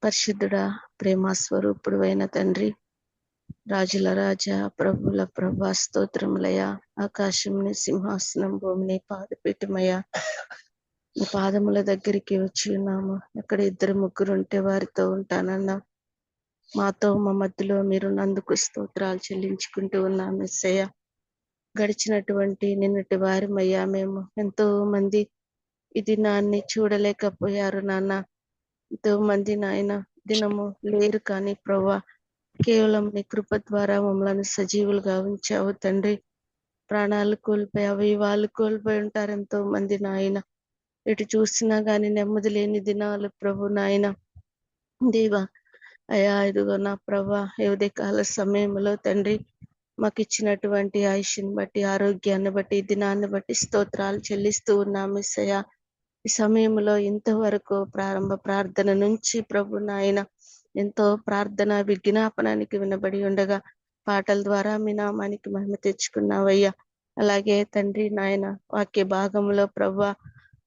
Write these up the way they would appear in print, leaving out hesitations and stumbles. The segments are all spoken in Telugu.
పరిశుద్ధుడా, ప్రేమ స్వరూపుడు అయిన తండ్రి, రాజుల రాజా, ప్రభుల ప్రభా, స్తోత్రములయ. ఆకాశంని సింహాసనం, భూమిని పాదపీఠమయ. నీ పాదముల దగ్గరికి వచ్చి ఉన్నాము. ఎక్కడ 2-3 ఉంటే వారితో ఉంటానన్నా. మాతో మా మధ్యలో మీరు నందుకు స్తోత్రాలు చెల్లించుకుంటూ ఉన్నాం యేసయ్య. గడిచినటువంటి నిన్నటి వారమయ్యా, మేము ఎంతో మంది ఈ దినాన్ని చూడలేకపోయారు నాన్న. ఎంతో మంది నాయన దినము లేరు, కానీ ప్రభా కేవలం నీ కృప ద్వారా మమ్మల్ని సజీవులుగా ఉంచావు తండ్రి. ప్రాణాలు కోల్పోయి అవయవాలు కోల్పోయి ఉంటారు ఎంతో మంది నాయన. ఎటు చూసినా గాని నెమ్మది లేని దినాలు ప్రభు నాయన. దేవా అయా, ఇదిగో నా ప్రభా, ఉదయ కాల సమయంలో తండ్రి మాకు ఇచ్చినటువంటి ఆయుష్ని బట్టి, ఆరోగ్యాన్ని బట్టి, ఈ దినాన్ని బట్టి స్తోత్రాలు చెల్లిస్తూ ఉన్నాం యేసయ్య. ఈ సమయంలో ఇంతవరకు ప్రారంభ ప్రార్థన నుంచి ప్రభు నాయన ఎంతో ప్రార్థన విజ్ఞాపనానికి వినబడి ఉండగా పాటల ద్వారా మీ నామానికి మహిమ తెచ్చుకున్నావయ్యా. అలాగే తండ్రి నాయన వాక్య భాగంలో ప్రభు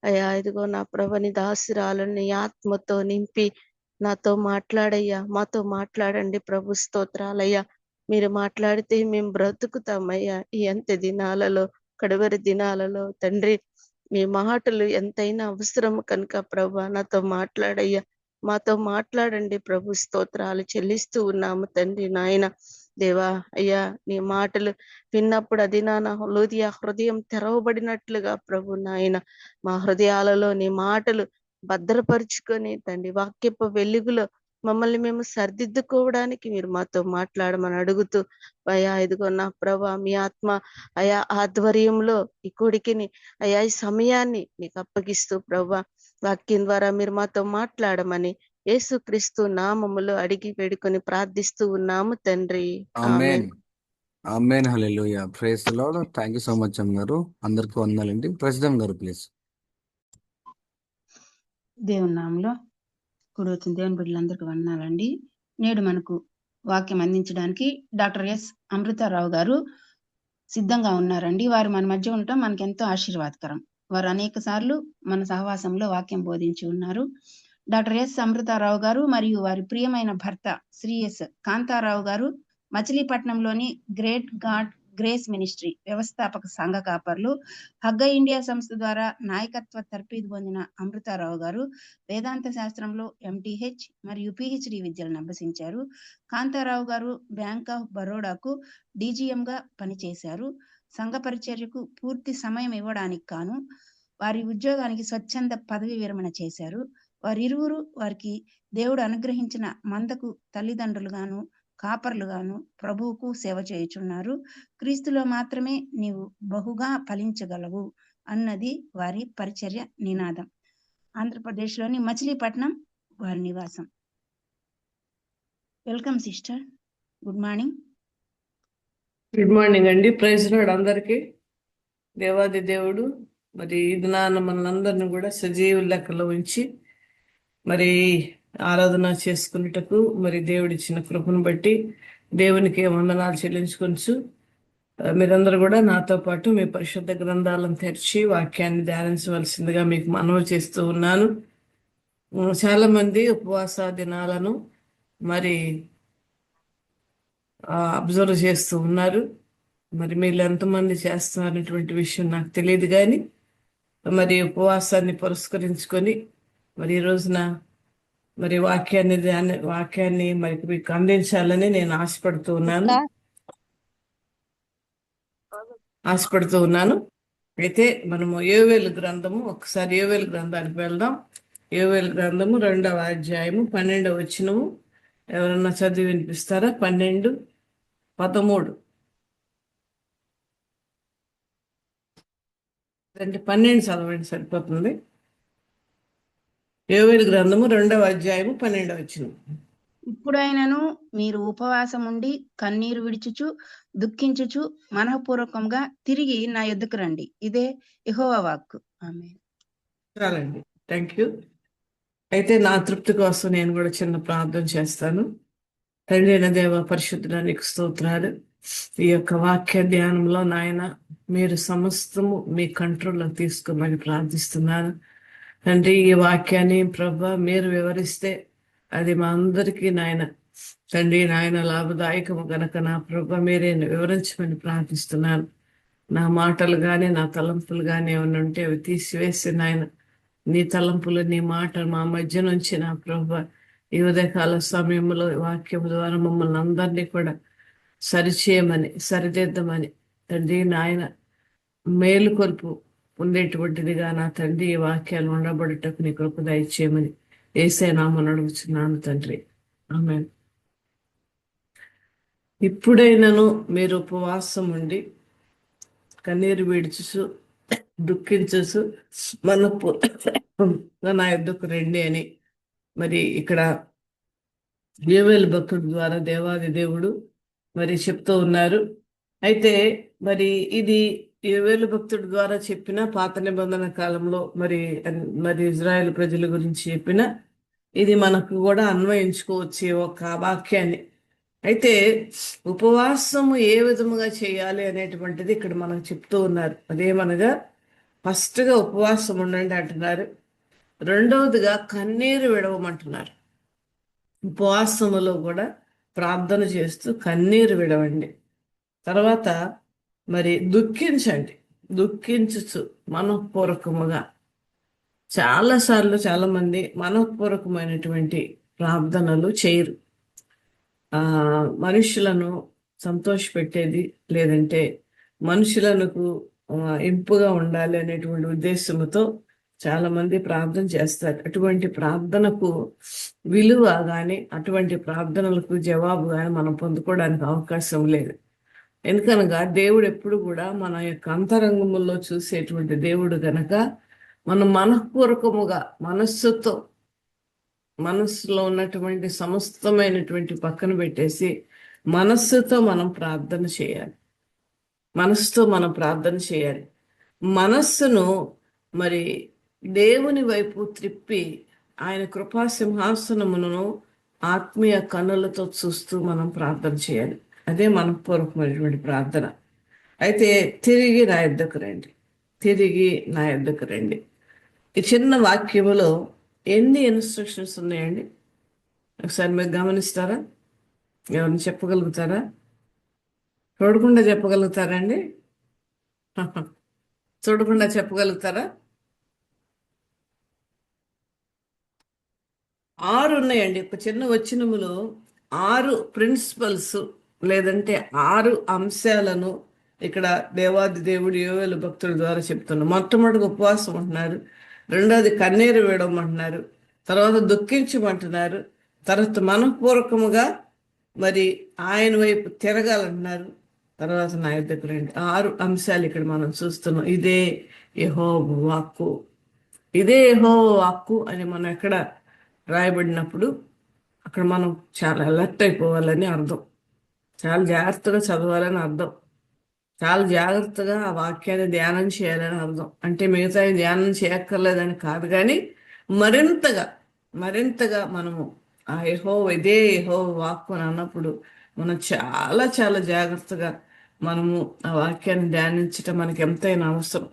అయ్యా, ఇదిగో నా ప్రభు, నీ దాసురాలను నీ ఆత్మతో నింపి నాతో మాట్లాడయ్యా, మాతో మాట్లాడండి ప్రభు. స్తోత్రాలయ్యా. మీరు మాట్లాడితే మేము బ్రతుకుతామయ్యా. ఈ అంత్య దినాలలో, కడవరి దినాలలో తండ్రి మీ మాటలు ఎంతైనా అవసరం కనుక ప్రభు నాతో మాట్లాడయ్యా, మాతో మాట్లాడండి ప్రభు. స్తోత్రాలు చెల్లిస్తూ ఉన్నాము తండ్రి నాయన. దేవా అయ్యా, నీ మాటలు విన్నప్పుడు అది నా లోదియా హృదయం తెరవబడినట్లుగా ప్రభు నాయన మా హృదయాలలో నీ మాటలు భద్రపరుచుకొని తండ్రి వాక్యపు వెలుగులో మమ్మల్ని మేము సరిదిద్దుకోవడానికి మీరు మాతో మాట్లాడమని అడుగుతూ అయా, ఇదిగో నా ప్రభా, మీ ఆత్మ అయా ఆధ్వర్యంలో ఈ కొడికిని అయా ఈ సమయాన్ని నీకు అప్పగిస్తూ ప్రభా వాక్యం ద్వారా మీరు మాతో మాట్లాడమని యేసుక్రీస్తు నామములో అడిగి వేడుకొని ప్రార్థిస్తూ ఉన్నాము తండ్రి. Amen. Amen. Hallelujah. Praise the lord. Thank you so much అమ్మగారు. అందరికీ వందనాలండి. ప్రెసిడెంట్ గారు ప్లీజ్. దేవుని నామంలో కూడి వచ్చిన దేవుని బిడ్డలందరికీ వందనాలండి. నేడు మనకు వాక్యం అందించడానికి డాక్టర్ ఎస్ అమృతారావు గారు సిద్ధంగా ఉన్నారండి. వారు మన మధ్య ఉండటం మనకి ఎంతో ఆశీర్వాదకరం. వారు అనేక సార్లు మన సహవాసంలో వాక్యం బోధించి ఉన్నారు. డాక్టర్ ఎస్ అమృతారావు గారు మరియు వారి ప్రియమైన భర్త శ్రీ ఎస్ కాంతారావు గారు మచిలీపట్నంలోని గ్రేట్ గాడ్ గ్రేస్ మినిస్ట్రీ వ్యవస్థాపక సంఘ కాపర్లు. హగ్గ ఇండియా సంస్థ ద్వారా నాయకత్వ తర్ఫీదు పొందిన అమృతారావు గారు వేదాంత శాస్త్రంలో ఎంటీహెచ్ మరియు పిహెచ్డి విద్యలను అభ్యసించారు. కాంతారావు గారు బ్యాంక్ ఆఫ్ బరోడాకు డీజీఎం గా పనిచేశారు. సంఘ పరిచర్యకు పూర్తి సమయం ఇవ్వడానికి గాను వారి ఉద్యోగానికి స్వచ్ఛంద పదవి విరమణ చేశారు. వారిరువురు వారికి దేవుడు అనుగ్రహించిన మందకు తల్లిదండ్రులుగాను కాపర్లుగాను ప్రభువుకు సేవ చేయుచున్నారు. క్రీస్తులో మాత్రమే నీవు బహుగా ఫలించగలవు అన్నది వారి పరిచర్య నినాదం. ఆంధ్రప్రదేశ్లోని మచిలీపట్నం వారి నివాసం. Welcome sister. Good morning. Good morning అండి. ప్రైజ్ లార్డ్ అందరికీ. దేవాది దేవుడు మరి ఈ దినాన మనందరిని కూడా సజీవ లెక్కలో ఉంచి మరి ఆరాధన చేసుకున్నటకు మరి దేవుడిచ్చిన కృపను బట్టి దేవునికి వందనాలు చెల్లించుకొచ్చు. మీరందరూ కూడా నాతో పాటు మీ పరిశుద్ధ గ్రంథాలను తెరిచి వాక్యాన్ని ధ్యానించవలసిందిగా మీకు మనవి చేస్తూ ఉన్నాను. చాలా మంది ఉపవాస దినాలను మరి అబ్జర్వ్ చేస్తూ ఉన్నారు. మరి మీరు ఎంతమంది చేస్తున్నారనేటువంటి విషయం నాకు తెలియదు, కానీ మరి ఉపవాసాన్ని పురస్కరించుకొని మరి ఈ రోజున మరి వాక్యాన్ని మరి మీకు అందించాలని నేను ఆశపడుతూ ఉన్నాను. అయితే మనము యోవేలు గ్రంథము, ఒకసారి యోవేలు గ్రంథానికి వెళ్దాం. యోవేలు గ్రంథము 2వ అధ్యాయము 12వ వచనము ఎవరన్నా చదివి వినిపిస్తారా? 12-13 అంటే 12 చదవండి సరిపోతుంది. యోవేలు గ్రంథము 2వ అధ్యాయము 12వ వచనం. ఇప్పుడైనను మీరు ఉపవాసం ఉండి కన్నీరు విడిచుచు దుఃఖించుచు మనఃపూర్వకంగా తిరిగి నా యొద్దకు రండి. ఇదే యెహోవా వాక్కు. ఆమేన్. చాలండి, థ్యాంక్ యూ. అయితే నా తృప్తి కోసం నేను కూడా చిన్న ప్రార్థన చేస్తాను. తండ్రి అయిన దేవ, పరిశుద్ధుడా, నీకు స్తోత్రాలు. ఈ యొక్క వాక్య ధ్యానంలో నాయన మీరు సమస్తము మీ కంట్రోల్లో తీసుకోమని ప్రార్థిస్తున్నాను. తండ్రి, ఈ వాక్యాన్ని ప్రభా మీరు వివరిస్తే అది మా అందరికీ నాయన తండ్రి నాయన లాభదాయకము గనక నా ప్రభ మీరే వివరించమని ప్రార్థిస్తున్నాను. నా మాటలు కానీ నా తలంపులు కానీ ఏమైనా ఉంటే అవి తీసివేసి నాయన నీ తలంపులు నీ మాట మా మధ్య నుంచి నా ప్రభ ఈ ఉదయకాల సమయంలో వాక్యం ద్వారా మమ్మల్ని అందరినీ కూడా సరిచేయమని సరిదిద్దమని తండ్రి నాయన మేలుకొల్పు ఉండేటువంటిదిగా నా తండ్రి ఈ వాక్యాలు ఉండబడటకు నీ కృప దయచేయమని యేసే నామమున అడుగుచున్నాను తండ్రి. ఆమేన్. ఇప్పుడైనను మీరు ఉపవాసం ఉండి కన్నీరు విడుచుచు దుఃఖించుచు నా యొద్దకు రండి అని మరి ఇక్కడ యోవేలు భక్తుడి ద్వారా దేవాది దేవుడు మరి చెప్తూ ఉన్నారు. అయితే మరి ఇది యోవేలు భక్తుడి ద్వారా చెప్పిన పాత నిబంధన కాలంలో మరి ఇజ్రాయెల్ ప్రజల గురించి చెప్పిన ఇది మనకు కూడా అన్వయించుకోవచ్చు ఒక వాక్యాన్ని. అయితే ఉపవాసము ఏ విధముగా చేయాలి అనేటువంటిది ఇక్కడ మనకు చెప్తూ ఉన్నారు. అదేమనగా ఫస్ట్గా ఉపవాసం ఉండండి అంటున్నారు. రెండవదిగా కన్నీరు విడవమంటున్నారు. ఉపవాసములో కూడా ప్రార్థన చేస్తూ కన్నీరు విడవండి. తర్వాత మరి దుఃఖించండి, దుఃఖించుచు మనఃపూర్వకముగా. చాలాసార్లు చాలామంది మనఃపూర్వకమైనటువంటి ప్రార్థనలు చేయరు. మనుషులను సంతోషపెట్టేది లేదంటే మనుషులకు ఇంపుగా ఉండాలి అనేటువంటి ఉద్దేశంతో చాలా మంది ప్రార్థన చేస్తారు. అటువంటి ప్రార్థనకు విలువ కానీ అటువంటి ప్రార్థనలకు జవాబు కానీ మనం పొందుకోవడానికి అవకాశం లేదు. ఎందుకనగా దేవుడు ఎప్పుడు కూడా మన యొక్క అంతరంగములో చూసేటువంటి దేవుడు గనక మనం మనఃపూర్వకముగా మనస్సులో ఉన్నటువంటి సమస్తమైనటువంటి పక్కన పెట్టేసి మనస్సుతో మనం ప్రార్థన చేయాలి. మనస్సును మరి దేవుని వైపు త్రిప్పి ఆయన కృపా సింహాసనమును ఆత్మీయ కన్నులతో చూస్తూ మనం ప్రార్థన చేయాలి. అదే మనఃపూర్వకమైనటువంటి ప్రార్థన. అయితే తిరిగి నా యొద్దకు రండి. ఈ చిన్న వాక్యములో ఎన్ని ఇన్స్ట్రక్షన్స్ ఉన్నాయండి? ఒకసారి మీరు గమనిస్తారా? ఎవరిని చెప్పగలుగుతారా? చూడకుండా చెప్పగలుగుతారండి? చూడకుండా చెప్పగలుగుతారా? 6 ఉన్నాయండి. ఒక చిన్న వచనములో 6 ప్రిన్సిపల్స్ లేదంటే 6 అంశాలను ఇక్కడ దేవాది దేవుడు యోవేలు భక్తుల ద్వారా చెప్తున్నారు. మొట్టమొదటి ఉపవాసం అంటున్నారు, రెండోది కన్నీరు వేయడమంటున్నారు, తర్వాత దుఃఖించమంటున్నారు, తర్వాత మనఃపూర్వకముగా మరి ఆయన వైపు తిరగాలంటున్నారు, తర్వాత నా యొద్దకు రండి. 6 అంశాలు ఇక్కడ మనం చూస్తున్నాం. ఇదే యెహోవా వాక్కు అని మనం ఎక్కడ రాయబడినప్పుడు అక్కడ మనం చాలా అలర్ట్ అయిపోవాలని అర్థం, చాలా జాగ్రత్తగా చదవాలని అర్థం, చాలా జాగ్రత్తగా ఆ వాక్యాన్ని ధ్యానం చేయాలని అర్థం. అంటే మిగతా ధ్యానం చేయక్కర్లేదని కాదు, కానీ మరింతగా మనము ఆ ఇదే యెహోవా వాక్కు అని అన్నప్పుడు మనం చాలా చాలా జాగ్రత్తగా మనము ఆ వాక్యాన్ని ధ్యానించటం మనకి ఎంతైనా అవసరం.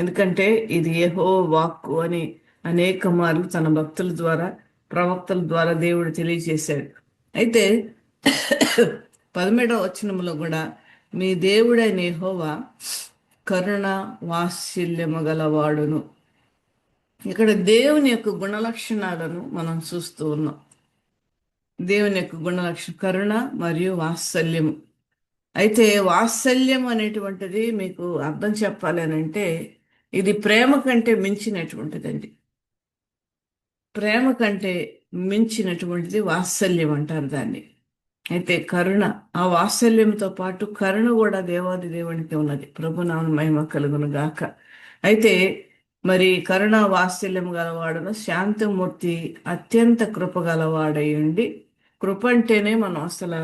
ఎందుకంటే ఇది యెహోవా వాక్కు అని అనేక మార్లు తన భక్తుల ద్వారా ప్రవక్తల ద్వారా దేవుడు తెలియజేశాడు. అయితే 17వ వచనంలో కూడా మీ దేవుడైన యెహోవా కరుణ వాత్సల్యము గలవాడును. ఇక్కడ దేవుని యొక్క గుణలక్షణాలను మనం చూస్తూ ఉన్నాం. దేవుని యొక్క గుణలక్షణం కరుణ మరియు వాత్సల్యము. అయితే వాత్సల్యం అనేటువంటిది మీకు అర్థం చెప్పాలి అని అంటే ఇది ప్రేమ కంటే మించినటువంటిదండి. ప్రేమ కంటే మించినటువంటిది వాత్సల్యం అంటారు దాన్ని. అయితే కరుణ, ఆ వాత్సల్యంతో పాటు కరుణ కూడా దేవాది దేవునికి ఉన్నది. ప్రభునామమున మహిమ కలుగును గాక. అయితే మరి కరుణ వాత్సల్యం గలవాడును, శాంతమూర్తి, అత్యంత కృప గలవాడై ఉండి. కృప అంటేనే మనం అసలు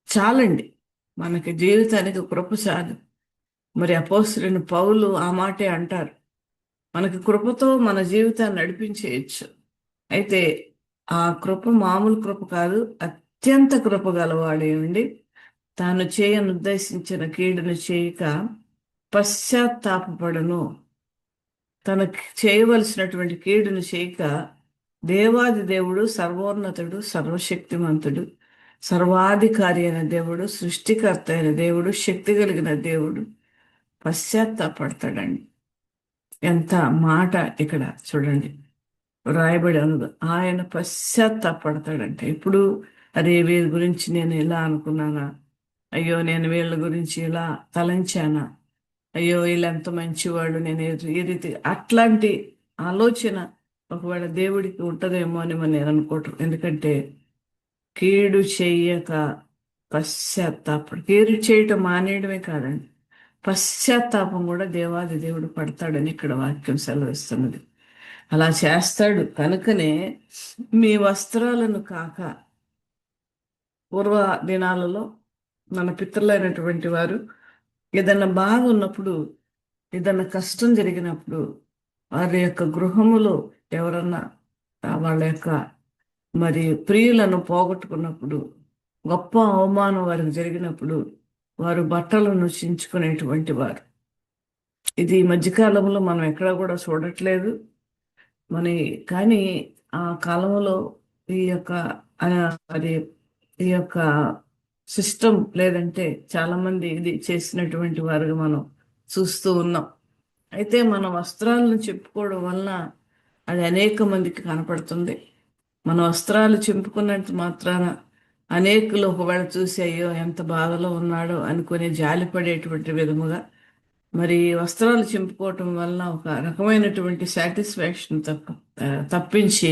చాలండి, మనకి జీవితానికి కృప చాలు. మరి అపోస్తలుడైన పౌలు ఆ మాటే అంటారు, మనకి కృపతో మన జీవితాన్ని నడిపించేయచ్చు. అయితే ఆ కృప మామూలు కృప కాదు, అత్యంత కృప గలవాడే ఉండి తాను చేయనుద్దేశించిన కీడును చేయక పశ్చాత్తాపపడను. తనకు చేయవలసినటువంటి కీడును చేయక దేవాది దేవుడు, సర్వోన్నతుడు, సర్వశక్తిమంతుడు, సర్వాధికారి అయిన దేవుడు, సృష్టికర్త అయిన దేవుడు, శక్తి కలిగిన దేవుడు పశ్చాత్తాపడతాడండి. ఎంత మాట ఇక్కడ చూడండి రాయబడి ఉన్నది. ఆయన పశ్చాత్తాపడతాడంటే ఇప్పుడు అరే వీరి గురించి నేను ఇలా అనుకున్నానా, అయ్యో నేను వీళ్ళ గురించి ఇలా తలంచానా, అయ్యో వీళ్ళు ఎంత మంచివాళ్ళు, నేను ఈ రీతి అట్లాంటి ఆలోచన ఒకవేళ దేవుడికి ఉంటుందేమో అని నేను అనుకోవటం. ఎందుకంటే కీడు చెయ్యక పశ్చాత్తాపడు, కీడు చేయటం మానేయడమే కాదండి, పశ్చాత్తాపం కూడా దేవాది దేవుడు పడతాడని ఇక్కడ వాక్యం సెలవిస్తున్నది. అలా చేస్తాడు కనుకనే మీ వస్త్రాలను కాక, పూర్వ దినాలలో మన పితరులైనటువంటి వారు ఏదన్నా బాధ ఉన్నప్పుడు, ఏదన్నా కష్టం జరిగినప్పుడు, వారి యొక్క గృహములో ఎవరన్నా వాళ్ళ యొక్క మరి ప్రియులను పోగొట్టుకున్నప్పుడు, గొప్ప అవమానం వారికి జరిగినప్పుడు వారు బట్టలను చించుకునేటువంటి వారు. ఇది ఈ మధ్యకాలంలో మనం ఎక్కడా కూడా చూడట్లేదు కానీ ఆ కాలంలో ఈ యొక్క అది ఈ యొక్క సిస్టమ్ లేదంటే చాలా మంది ఇది చేసినటువంటి వారుగా మనం చూస్తూ ఉన్నాం. అయితే మన వస్త్రాలను చెప్పుకోవడం వలన అది అనేక మందికి కనపడుతుంది. మన వస్త్రాలు చింపుకున్నంత మాత్రాన అనేకులు ఒకవేళ చూసి అయ్యో ఎంత బాధలో ఉన్నాడో అనుకుని జాలిపడేటువంటి విధముగా మరి వస్త్రాలు చింపుకోవటం వలన ఒక రకమైనటువంటి సాటిస్ఫాక్షన్ తప్పించి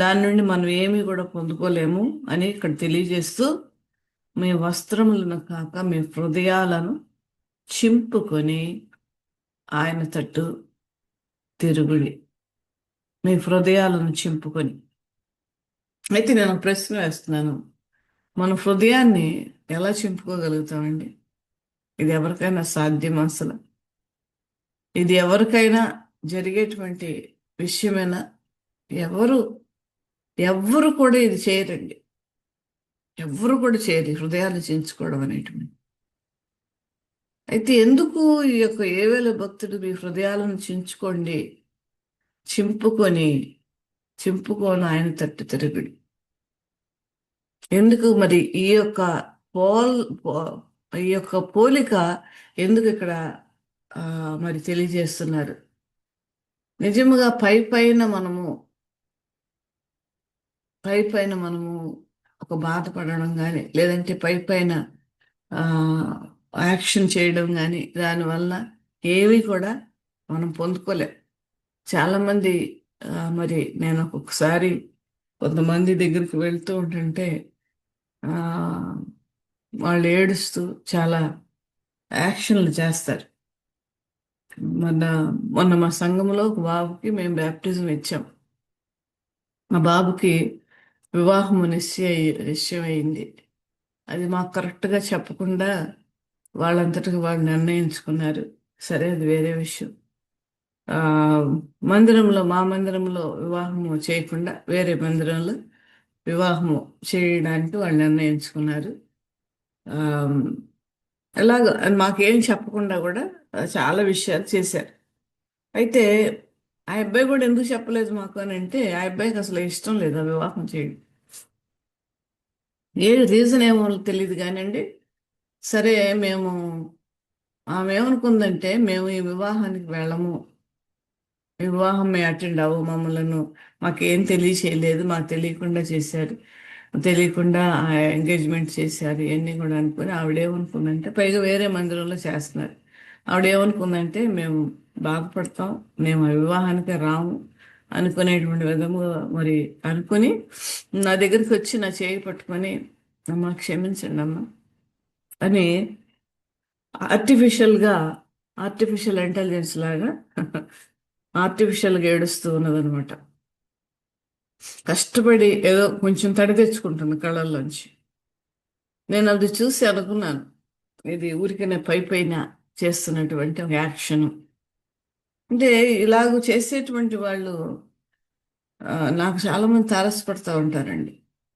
దాని నుండి మనం ఏమీ కూడా పొందుకోలేము అని ఇక్కడ తెలియజేస్తూ, మీ వస్త్రములను కాక మీ హృదయాలను చింపుకొని ఆయన తట్టు తిరుగుడి. మీ హృదయాలను చింపుకొని. అయితే నేను ఒక ప్రశ్న వేస్తున్నాను, మన హృదయాన్ని ఎలా చింపుకోగలుగుతామండి? ఇది ఎవరికైనా సాధ్యం? అసలు ఇది ఎవరికైనా జరిగేటువంటి విషయమైనా? ఎవరు కూడా ఇది చేయరండి. ఎవరు కూడా చేయరు హృదయాలు చించుకోవడం అనేటువంటి. అయితే ఎందుకు ఈ యొక్క ఏవేళ భక్తుడు మీ హృదయాలను చించుకోండి, చింపుకొని ఆయన తట్టు తిరుగుడు. ఎందుకు మరి ఈ యొక్క పోలిక ఎందుకు ఇక్కడ మరి తెలియజేస్తున్నారు? నిజముగా పై పైన మనము ఒక బాధపడడం కానీ, లేదంటే పైన యాక్షన్ చేయడం కానీ, దానివల్ల ఏవి కూడా మనం పొందుకోలేం. చాలామంది మరి నేను ఒక్కొక్కసారి కొంతమంది దగ్గరికి వెళ్తూ ఉంటుంటే వాళ్ళు ఏడుస్తూ చాలా యాక్షన్లు చేస్తారు. మొన్న మా సంఘంలో ఒక బాబుకి మేము బ్యాప్టిజం ఇచ్చాం. మా బాబుకి వివాహం నిశ్చయమైంది. అది మాకు కరెక్ట్గా చెప్పకుండా వాళ్ళంతటికి వాళ్ళు నిర్ణయించుకున్నారు. సరే, అది వేరే విషయం. మా మందిరంలో వివాహము చేయకుండా వేరే మందిరంలో వివాహము చేయడానికి వాళ్ళు నిర్ణయించుకున్నారు. ఎలాగో మాకేం చెప్పకుండా కూడా చాలా విషయాలు చేశారు. అయితే ఆ అబ్బాయి కూడా ఎందుకు చెప్పలేదు మాకు అని అంటే, ఆ అబ్బాయికి అసలు ఇష్టం లేదు ఆ వివాహం చేయడం. ఏ రీజన్ ఏమో తెలియదు కానివ్వండి. సరే, ఆమె ఏమనుకుందంటే, మేము ఈ వివాహానికి వెళ్ళము, ఈ వివాహం మేము అటెండ్ అవ్వము, మమ్మల్ని మాకేం తెలియచేయలేదు, మాకు తెలియకుండా చేశారు, తెలియకుండా ఎంగేజ్మెంట్ చేశారు, ఇవన్నీ కూడా అనుకుని ఆవిడేమనుకుందంటే, పైగా వేరే మందిరంలో చేస్తున్నారు. ఆవిడేమనుకుందంటే, మేము బాగుపడతాం, మేము ఆ వివాహానికి రాము అనుకునేటువంటి విధముగా మరి అనుకుని నా దగ్గరికి వచ్చి నా చేయి పట్టుకొని, అమ్మ క్షమించండి అమ్మ అని ఆర్టిఫిషియల్ ఇంటెలిజెన్స్ లాగా ఆర్టిఫిషియల్గా ఏడుస్తూ ఉన్నదనమాట. కష్టపడి ఏదో కొంచెం తడి తెచ్చుకుంటుంది కళ్ళల్లోంచి. నేను అది చూసి అనుకున్నాను, ఇది ఊరికనే పైన చేస్తున్నటువంటి ఒక యాక్షన్. అంటే ఇలాగ చేసేటువంటి వాళ్ళు నాకు చాలామంది తారసపడుతూ ఉంటారండి.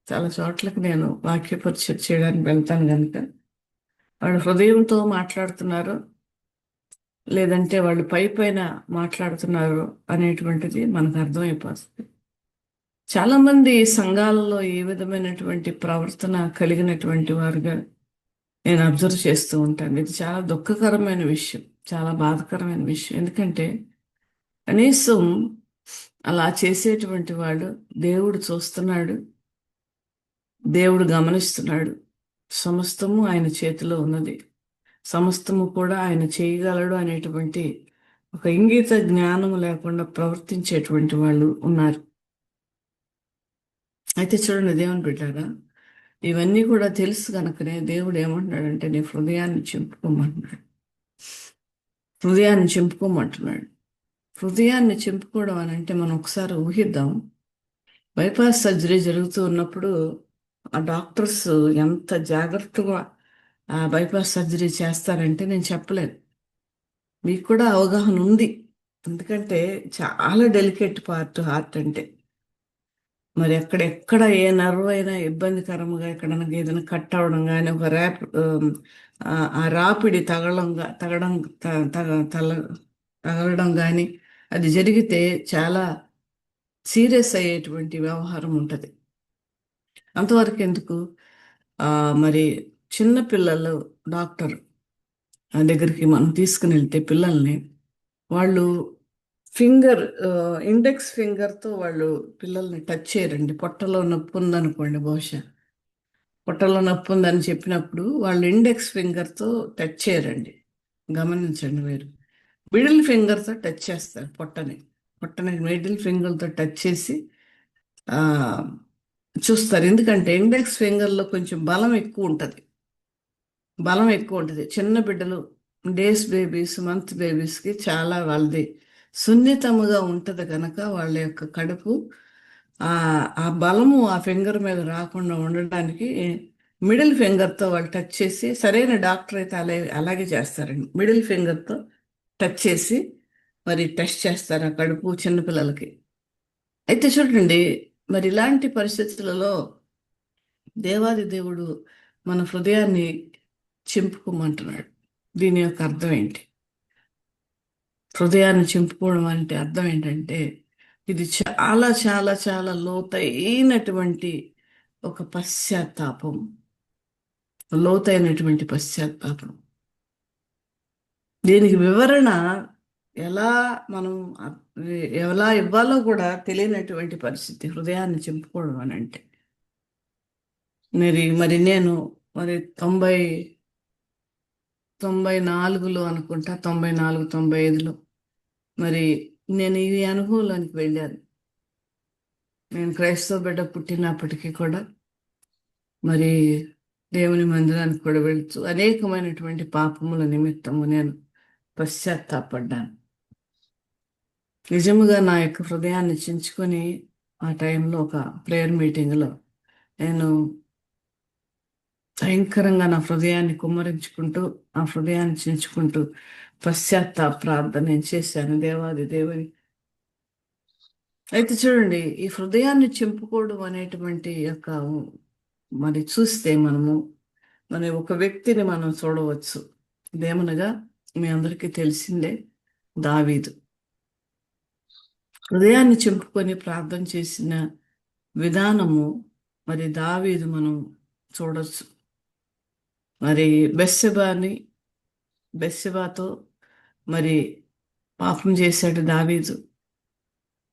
చాలా చోట్లకి నేను వాక్య పరిచయం చేయడానికి వెళ్తాను కనుక, వాళ్ళు హృదయంతో మాట్లాడుతున్నారు లేదంటే వాళ్ళు పైన మాట్లాడుతున్నారు అనేటువంటిది మనకు అర్థమైపోతుంది. చాలా మంది సంఘాలలో ఏ విధమైనటువంటి ప్రవర్తన కలిగినటువంటి వారుగా నేను అబ్జర్వ్ చేస్తూ ఉంటాను. ఇది చాలా దుఃఖకరమైన విషయం, చాలా బాధాకరమైన విషయం. ఎందుకంటే కనీసం అలా చేసేటువంటి వాడు దేవుడు చూస్తున్నాడు, దేవుడు గమనిస్తున్నాడు. సమస్తము ఆయన చేతిలో ఉన్నది, సమస్తము కూడా ఆయన చేయగలడు అనేటువంటి ఒక ఇంగిత జ్ఞానం లేకుండా ప్రవర్తించేటువంటి వాళ్ళు ఉన్నారు. అయితే చూడండి దేవుని బిడ్డారా, ఇవన్నీ కూడా తెలుసు కనుకనే దేవుడు ఏమంటున్నాడంటే నీ హృదయాన్ని చింపుకోమంటున్నాడు. హృదయాన్ని చింపుకోమంటున్నాడు. హృదయాన్ని చింపుకోవడం అని అంటే మనం ఒకసారి ఊహిద్దాం. బైపాస్ సర్జరీ జరుగుతూ ఉన్నప్పుడు ఆ డాక్టర్స్ ఎంత జాగ్రత్తగా ఆ బైపాస్ సర్జరీ చేస్తారంటే నేను చెప్పలేను. మీకు కూడా అవగాహన ఉంది, ఎందుకంటే చాలా డెలికేట్ పార్ట్ హార్ట్ అంటే. మరి ఎక్కడ ఏ నర్వ్ అయినా ఇబ్బందికరంగా ఎక్కడైనా ఏదైనా కట్ అవ్వడం కానీ, ఒక ఆ రాపిడి తగలడం కానీ అది జరిగితే చాలా సీరియస్ అయ్యేటువంటి వ్యవహారం ఉంటుంది. అంతవరకు ఎందుకు, మరి చిన్న పిల్లలు డాక్టర్ దగ్గరికి మనం తీసుకుని వెళ్తే పిల్లల్ని, వాళ్ళు ఇండెక్స్ ఫింగర్తో వాళ్ళు పిల్లల్ని టచ్ చేయరండి. పొట్టలో నొప్పి ఉందనుకోండి, బహుశా పొట్టలో నొప్పి ఉందని చెప్పినప్పుడు వాళ్ళు ఇండెక్స్ ఫింగర్తో టచ్ చేయరండి. గమనించండి మీరు. మిడిల్ ఫింగర్తో టచ్ చేస్తారు పొట్టని మిడిల్ ఫింగర్తో టచ్ చేసి చూస్తారు. ఎందుకంటే ఇండెక్స్ ఫింగర్లో కొంచెం బలం ఎక్కువ ఉంటుంది. చిన్న బిడ్డలు, డేస్ బేబీస్, మంత్ బేబీస్కి చాలా వాళ్ళది సున్నితముగా ఉంటుంది కనుక వాళ్ళ యొక్క కడుపు ఆ బలము ఆ ఫింగర్ మీద రాకుండా ఉండడానికి మిడిల్ ఫింగర్తో వాళ్ళు టచ్ చేసి, సరైన డాక్టర్ అయితే అలాగే చేస్తారండి. మిడిల్ ఫింగర్తో టచ్ చేసి మరి టెస్ట్ చేస్తారు ఆ కడుపు చిన్నపిల్లలకి. అయితే చూడండి, మరి ఇలాంటి పరిస్థితులలో దేవాది దేవుడు మన హృదయాన్ని చింపుకోమంటున్నాడు. దీని యొక్క అర్థం ఏంటి? హృదయాన్ని చింపుకోవడం అంటే అర్థం ఏంటంటే ఇది చాలా చాలా చాలా లోతైనటువంటి ఒక లోతైనటువంటి పశ్చాత్తాపం. దీనికి వివరణ ఎలా ఇవ్వాలో కూడా తెలియనటువంటి పరిస్థితి హృదయాన్ని చింపుకోవడం అని అంటే. మరి నేను 94లో అనుకుంటా, 94, 95లో మరి నేను ఈ అనుభవంలోనికి వెళ్ళాను. నేను క్రైస్తవ బిడ్డ పుట్టినప్పటికీ కూడా మరి దేవుని మందిరానికి కూడా వెళ్తూ అనేకమైనటువంటి పాపముల నిమిత్తము నేను పశ్చాత్తాపడ్డాను. నిజముగా నా యొక్క హృదయాన్ని చించుకొని ఆ టైంలో ఒక ప్రేయర్ మీటింగ్లో నేను భయంకరంగా నా హృదయాన్ని కుమ్మరించుకుంటూ, ఆ హృదయాన్ని చించుకుంటూ పశ్చాత్తాప ప్రార్థన నేను చేశాను దేవాది దేవుని. అయితే చూడండి, ఈ హృదయాన్ని చింపుకోవడం అనేటువంటి యొక్క మరి చూస్తే మన ఒక వ్యక్తిని మనం చూడవచ్చు. ఇదేమనగా మీ అందరికీ తెలిసిందే, దావీదు. హృదయాన్ని చింపుకొని ప్రార్థన చేసిన విధానము మరి దావీదు మనం చూడొచ్చు. మరి బెత్షెబాతో మరి పాపం చేశాడు దావీదు.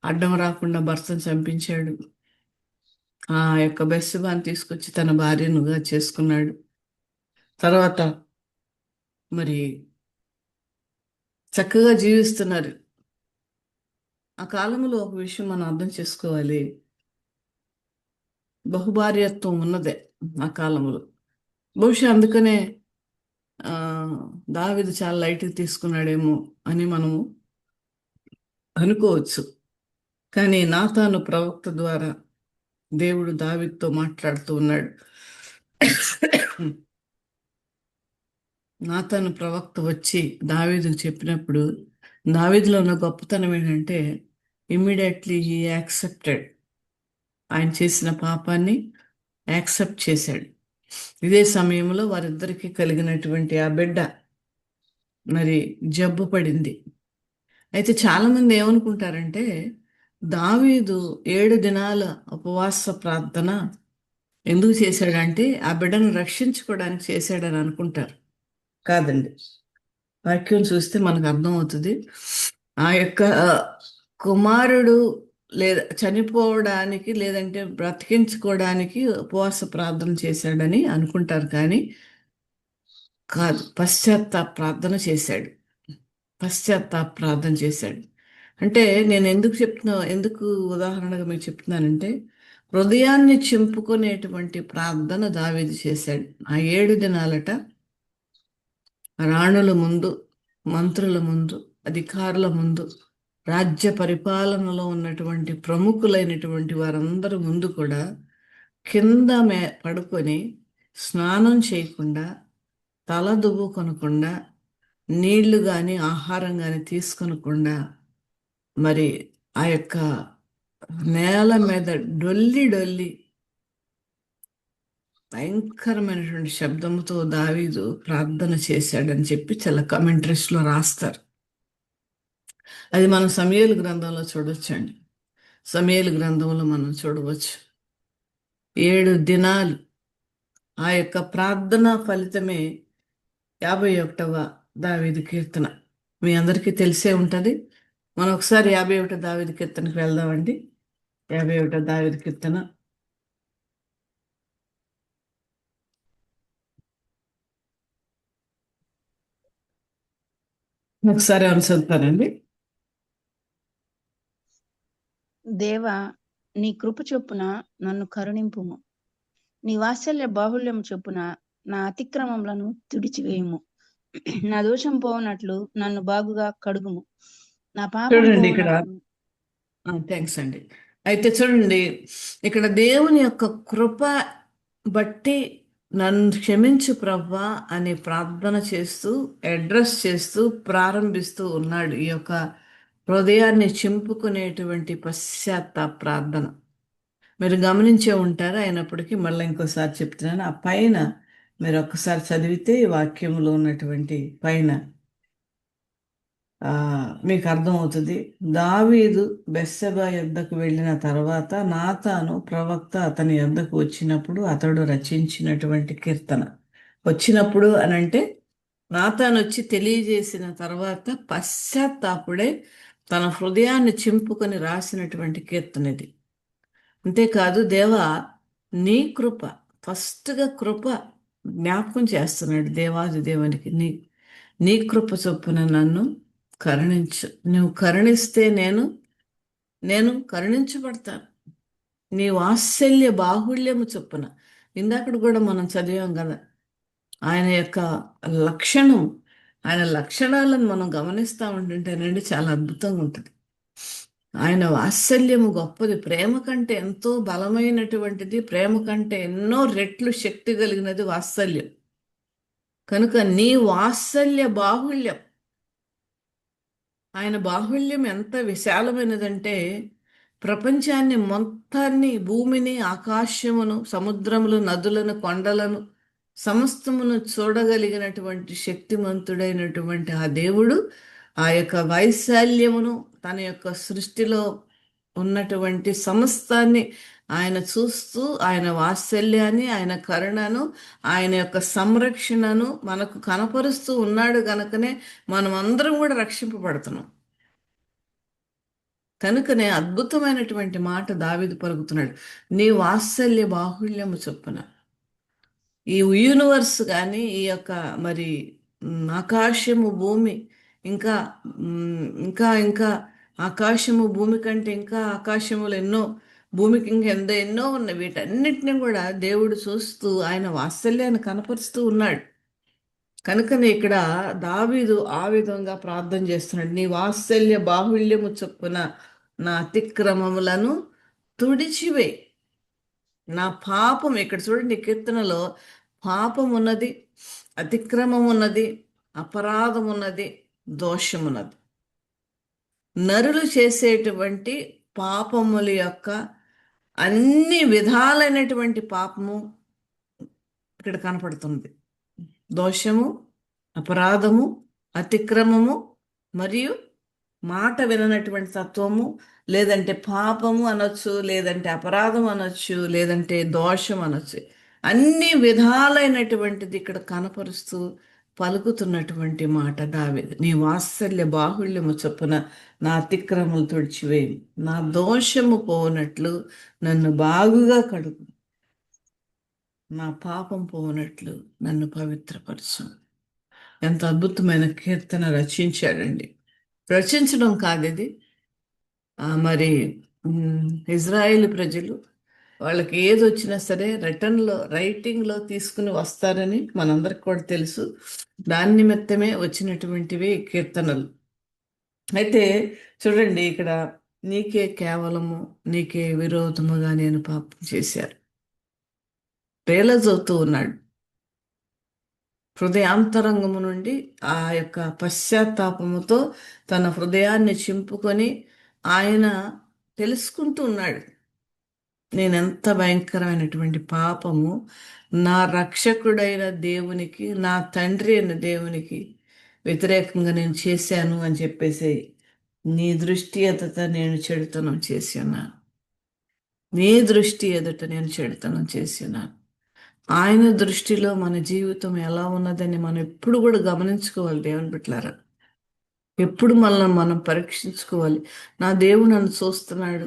అడ్డం రాకుండా భర్తను చంపించాడు. ఆ యొక్క బెత్షెబాని తీసుకొచ్చి తన భార్యనుగా చేసుకున్నాడు. తర్వాత మరి చక్కగా జీవిస్తున్నారు. ఆ కాలంలో ఒక విషయం మనం అర్థం చేసుకోవాలి, బహుభార్యత్వం ఉన్నదే ఆ కాలంలో. బహుశా అందుకనే దావీదు చాలా లైట్గా తీసుకున్నాడేమో అని మనము అనుకోవచ్చు. కానీ నాతాను ప్రవక్త ద్వారా దేవుడు దావీదుతో మాట్లాడుతూ ఉన్నాడు. నాతాను ప్రవక్త వచ్చి దావీదుకు చెప్పినప్పుడు దావీదులో ఉన్న గొప్పతనం ఏంటంటే ఇమ్మీడియట్లీ హీ యాక్సెప్టెడ్. ఆయన చేసిన పాపాన్ని యాక్సెప్ట్ చేశాడు. ఇదే సమయంలో వారిద్దరికీ కలిగినటువంటి ఆ బిడ్డ మరి జబ్బు పడింది. అయితే చాలామంది ఏమనుకుంటారంటే దావీదు 7 దినాల ఉపవాస ప్రార్థన ఎందుకు చేశాడంటే ఆ బిడ్డను రక్షించుకోవడానికి చేశాడని అనుకుంటారు. కాదండి, వాక్యం చూస్తే మనకు అర్థమవుతుంది. ఆ యొక్క కుమారుడు లేదా చనిపోవడానికి లేదంటే బ్రతికించుకోవడానికి ఉపవాస ప్రార్థన చేశాడని అనుకుంటారు, కానీ కాదు, పశ్చాత్తాప ప్రార్థన చేశాడు. పశ్చాత్తాప ప్రార్థన చేశాడు. అంటే నేను ఎందుకు ఉదాహరణగా మీకు చెప్తున్నానంటే, హృదయాన్ని చింపుకునేటువంటి ప్రార్థన దావీదు చేశాడు. ఆ 7 దినాలట రాణుల ముందు, మంత్రుల ముందు, అధికారుల ముందు, రాజ్య పరిపాలనలో ఉన్నటువంటి ప్రముఖులైనటువంటి వారందరి ముందు కూడా కింద పడుకొని స్నానం చేయకుండా, తల దువ్వుకొనకుండా, నీళ్లు కానీ ఆహారం కానీ తీసుకొనకుండా, మరి ఆ యొక్క నేల మీద డొల్లి డొల్లి భయంకరమైనటువంటి శబ్దంతో దావీదు ప్రార్థన చేశాడని చెప్పి చాలా కమెంట్రీస్లో రాస్తారు. అది మనం సమూయేలు గ్రంథంలో చూడొచ్చండి. సమూయేలు గ్రంథంలో మనం చూడవచ్చు. 7 దినాలు ఆ యొక్క ప్రార్థన ఫలితమే 51వ దావీదు కీర్తన. మీ అందరికీ తెలిసే ఉంటుంది. మనం ఒకసారి 51 దావీదు కీర్తనకి వెళ్దామండి. 51 దావీదు కీర్తన. ఒకసారి అనుసరిస్తారండి. దేవా, నీ కృప చొప్పున నన్ను కరుణింపుము. నీ వాత్సల్య బాహుళ్యం చొప్పున నా అతిక్రమములను తుడిచివేయుము. నా దోషం పోవునట్లు నన్ను బాగుగా కడుగుము. నా పాపం చూడండి ఇక్కడ, పోవునట్లు థ్యాంక్స్ అండి. అయితే చూడండి, ఇక్కడ దేవుని యొక్క కృప బట్టి నన్ను క్షమించు ప్రవ్వా అని ప్రార్థన చేస్తూ, అడ్రస్ చేస్తూ, ప్రారంభిస్తూ ఉన్నాడు ఈ యొక్క హృదయాన్ని చింపుకునేటువంటి పశ్చాత్తాప ప్రార్థన. మీరు గమనించే ఉంటారు, అయినప్పటికీ మళ్ళీ ఇంకోసారి చెప్తున్నాను. ఆ పైన మీరు ఒక్కసారి చదివితే ఈ వాక్యంలో ఉన్నటువంటి పైన మీకు అర్థమవుతుంది. దావీదు బెత్షెబా యొద్దకు వెళ్ళిన తర్వాత నాతాను ప్రవక్త అతని యొద్దకు వచ్చినప్పుడు అతడు రచించినటువంటి కీర్తన. వచ్చినప్పుడు అనంటే నాతాను వచ్చి తెలియజేసిన తర్వాత పశ్చాత్తాపుడే తన హృదయాన్ని చింపుకొని రాసినటువంటి కీర్తన ఇది. అంతేకాదు, దేవా నీ కృప, ఫస్ట్గా కృప జ్ఞాపకం చేస్తున్నాడు దేవాది దేవునికి. నీ కృప చొప్పున నన్ను కరుణించు. నువ్వు కరుణిస్తే నేను కరుణించబడతాను. నీ వాత్సల్య బాహుళ్యము చొప్పున. ఇందాక కూడా మనం చదివాం కదా, ఆయన యొక్క లక్షణం, ఆయన లక్షణాలను మనం గమనిస్తూ ఉంటుంటేనండి చాలా అద్భుతంగా ఉంటుంది. ఆయన వాత్సల్యము గొప్పది. ప్రేమ కంటే ఎంతో బలమైనటువంటిది, ప్రేమ కంటే ఎన్నో రెట్లు శక్తి కలిగినది వాత్సల్యం. కనుక నీ వాత్సల్య బాహుళ్యం, ఆయన బాహుళ్యం ఎంత విశాలమైనదంటే ప్రపంచాన్ని మొత్తాన్ని, భూమిని, ఆకాశమును, సముద్రములు, నదులను, కొండలను, సమస్తమును చూడగలిగినటువంటి శక్తిమంతుడైనటువంటి ఆ దేవుడు ఆ యొక్క వైశాల్యమును, తన యొక్క సృష్టిలో ఉన్నటువంటి సమస్తాన్ని ఆయన చూస్తూ, ఆయన వాత్సల్యాన్ని, ఆయన కరుణను, ఆయన యొక్క సంరక్షణను మనకు కనపరుస్తూ ఉన్నాడు. గనుకనే మనం అందరం కూడా రక్షింపబడుతున్నాం. కనుకనే అద్భుతమైనటువంటి మాట దావీదు పలుకుతున్నాడు, నీ వాత్సల్య బాహుళ్యము చొప్పున. ఈ యూనివర్స్ కానీ, ఈ యొక్క మరి ఆకాశము, భూమి, ఇంకా ఇంకా ఇంకా ఆకాశము, భూమి కంటే ఇంకా ఆకాశములు ఎన్నో, భూమికి ఇంకా ఎన్నో ఉన్నాయి. వీటన్నిటిని కూడా దేవుడు చూస్తూ ఆయన వాత్సల్యాన్ని కనపరుస్తూ ఉన్నాడు. కనుకనే ఇక్కడ దావీదు ఆ విధంగా ప్రార్థన చేస్తున్నాడు. నీ వాత్సల్య బాహుళ్యము చొప్పున నా అతిక్రమములను తుడిచివే. నా పాపం, ఇక్కడ చూడండి కీర్తనలో పాపం ఉన్నది, అతిక్రమం ఉన్నది, అపరాధం ఉన్నది, దోషం ఉన్నది. నరులు చేసేటువంటి పాపముల యొక్క అన్ని విధాలైనటువంటి పాపము ఇక్కడ కనపడుతుంది. దోషము, అపరాధము, అతిక్రమము మరియు మాట విననటువంటి తత్వము, లేదంటే పాపము అనొచ్చు, లేదంటే అపరాధం అనొచ్చు, లేదంటే దోషం అనొచ్చు. అన్ని విధాలైనటువంటిది ఇక్కడ కనపరుస్తూ పలుకుతున్నటువంటి మాట దావీదు. నీ వాత్సల్య బాహుళ్యము చొప్పున నా అతిక్రమలు తుడిచివేయి, నా దోషము పోనట్లు నన్ను బాగుగా కడుగు, నా పాపం పోనట్లు నన్ను పవిత్రపరచు. ఎంత అద్భుతమైన కీర్తన రచించాడండి. రచించడం కాదు ఇది. మరి ఇజ్రాయేల్ ప్రజలు వాళ్ళకి ఏది వచ్చినా సరే రైటింగ్లో తీసుకుని వస్తారని మనందరికి కూడా తెలుసు. దాని నిమిత్తమే వచ్చినటువంటివి కీర్తనలు. అయితే చూడండి, ఇక్కడ కేవలము నీకే విరోధముగా నేను పాపం చేశారు రియలైజ్ అవుతూ ఉన్నాడు. హృదయాంతరంగము నుండి ఆ యొక్క పశ్చాత్తాపముతో తన హృదయాన్ని చింపుకొని ఆయన తెలుసుకుంటూ ఉన్నాడు, నేనెంత భయంకరమైనటువంటి పాపము నా రక్షకుడైన దేవునికి, నా తండ్రి అయిన దేవునికి వ్యతిరేకంగా నేను చేశాను అని చెప్పేసి, నీ దృష్టి ఎదుట నేను చెడుతనం చేసి ఉన్నాను, నీ దృష్టి ఎదుట నేను చెడుతనం చేసి ఉన్నాను. ఆయన దృష్టిలో మన జీవితం ఎలా ఉన్నదని మనం ఎప్పుడు కూడా గమనించుకోవాలి దేవుని బిడ్డలారా. ఎప్పుడు మనల్ని మనం పరీక్షించుకోవాలి. నా దేవుడు నన్ను చూస్తున్నాడు,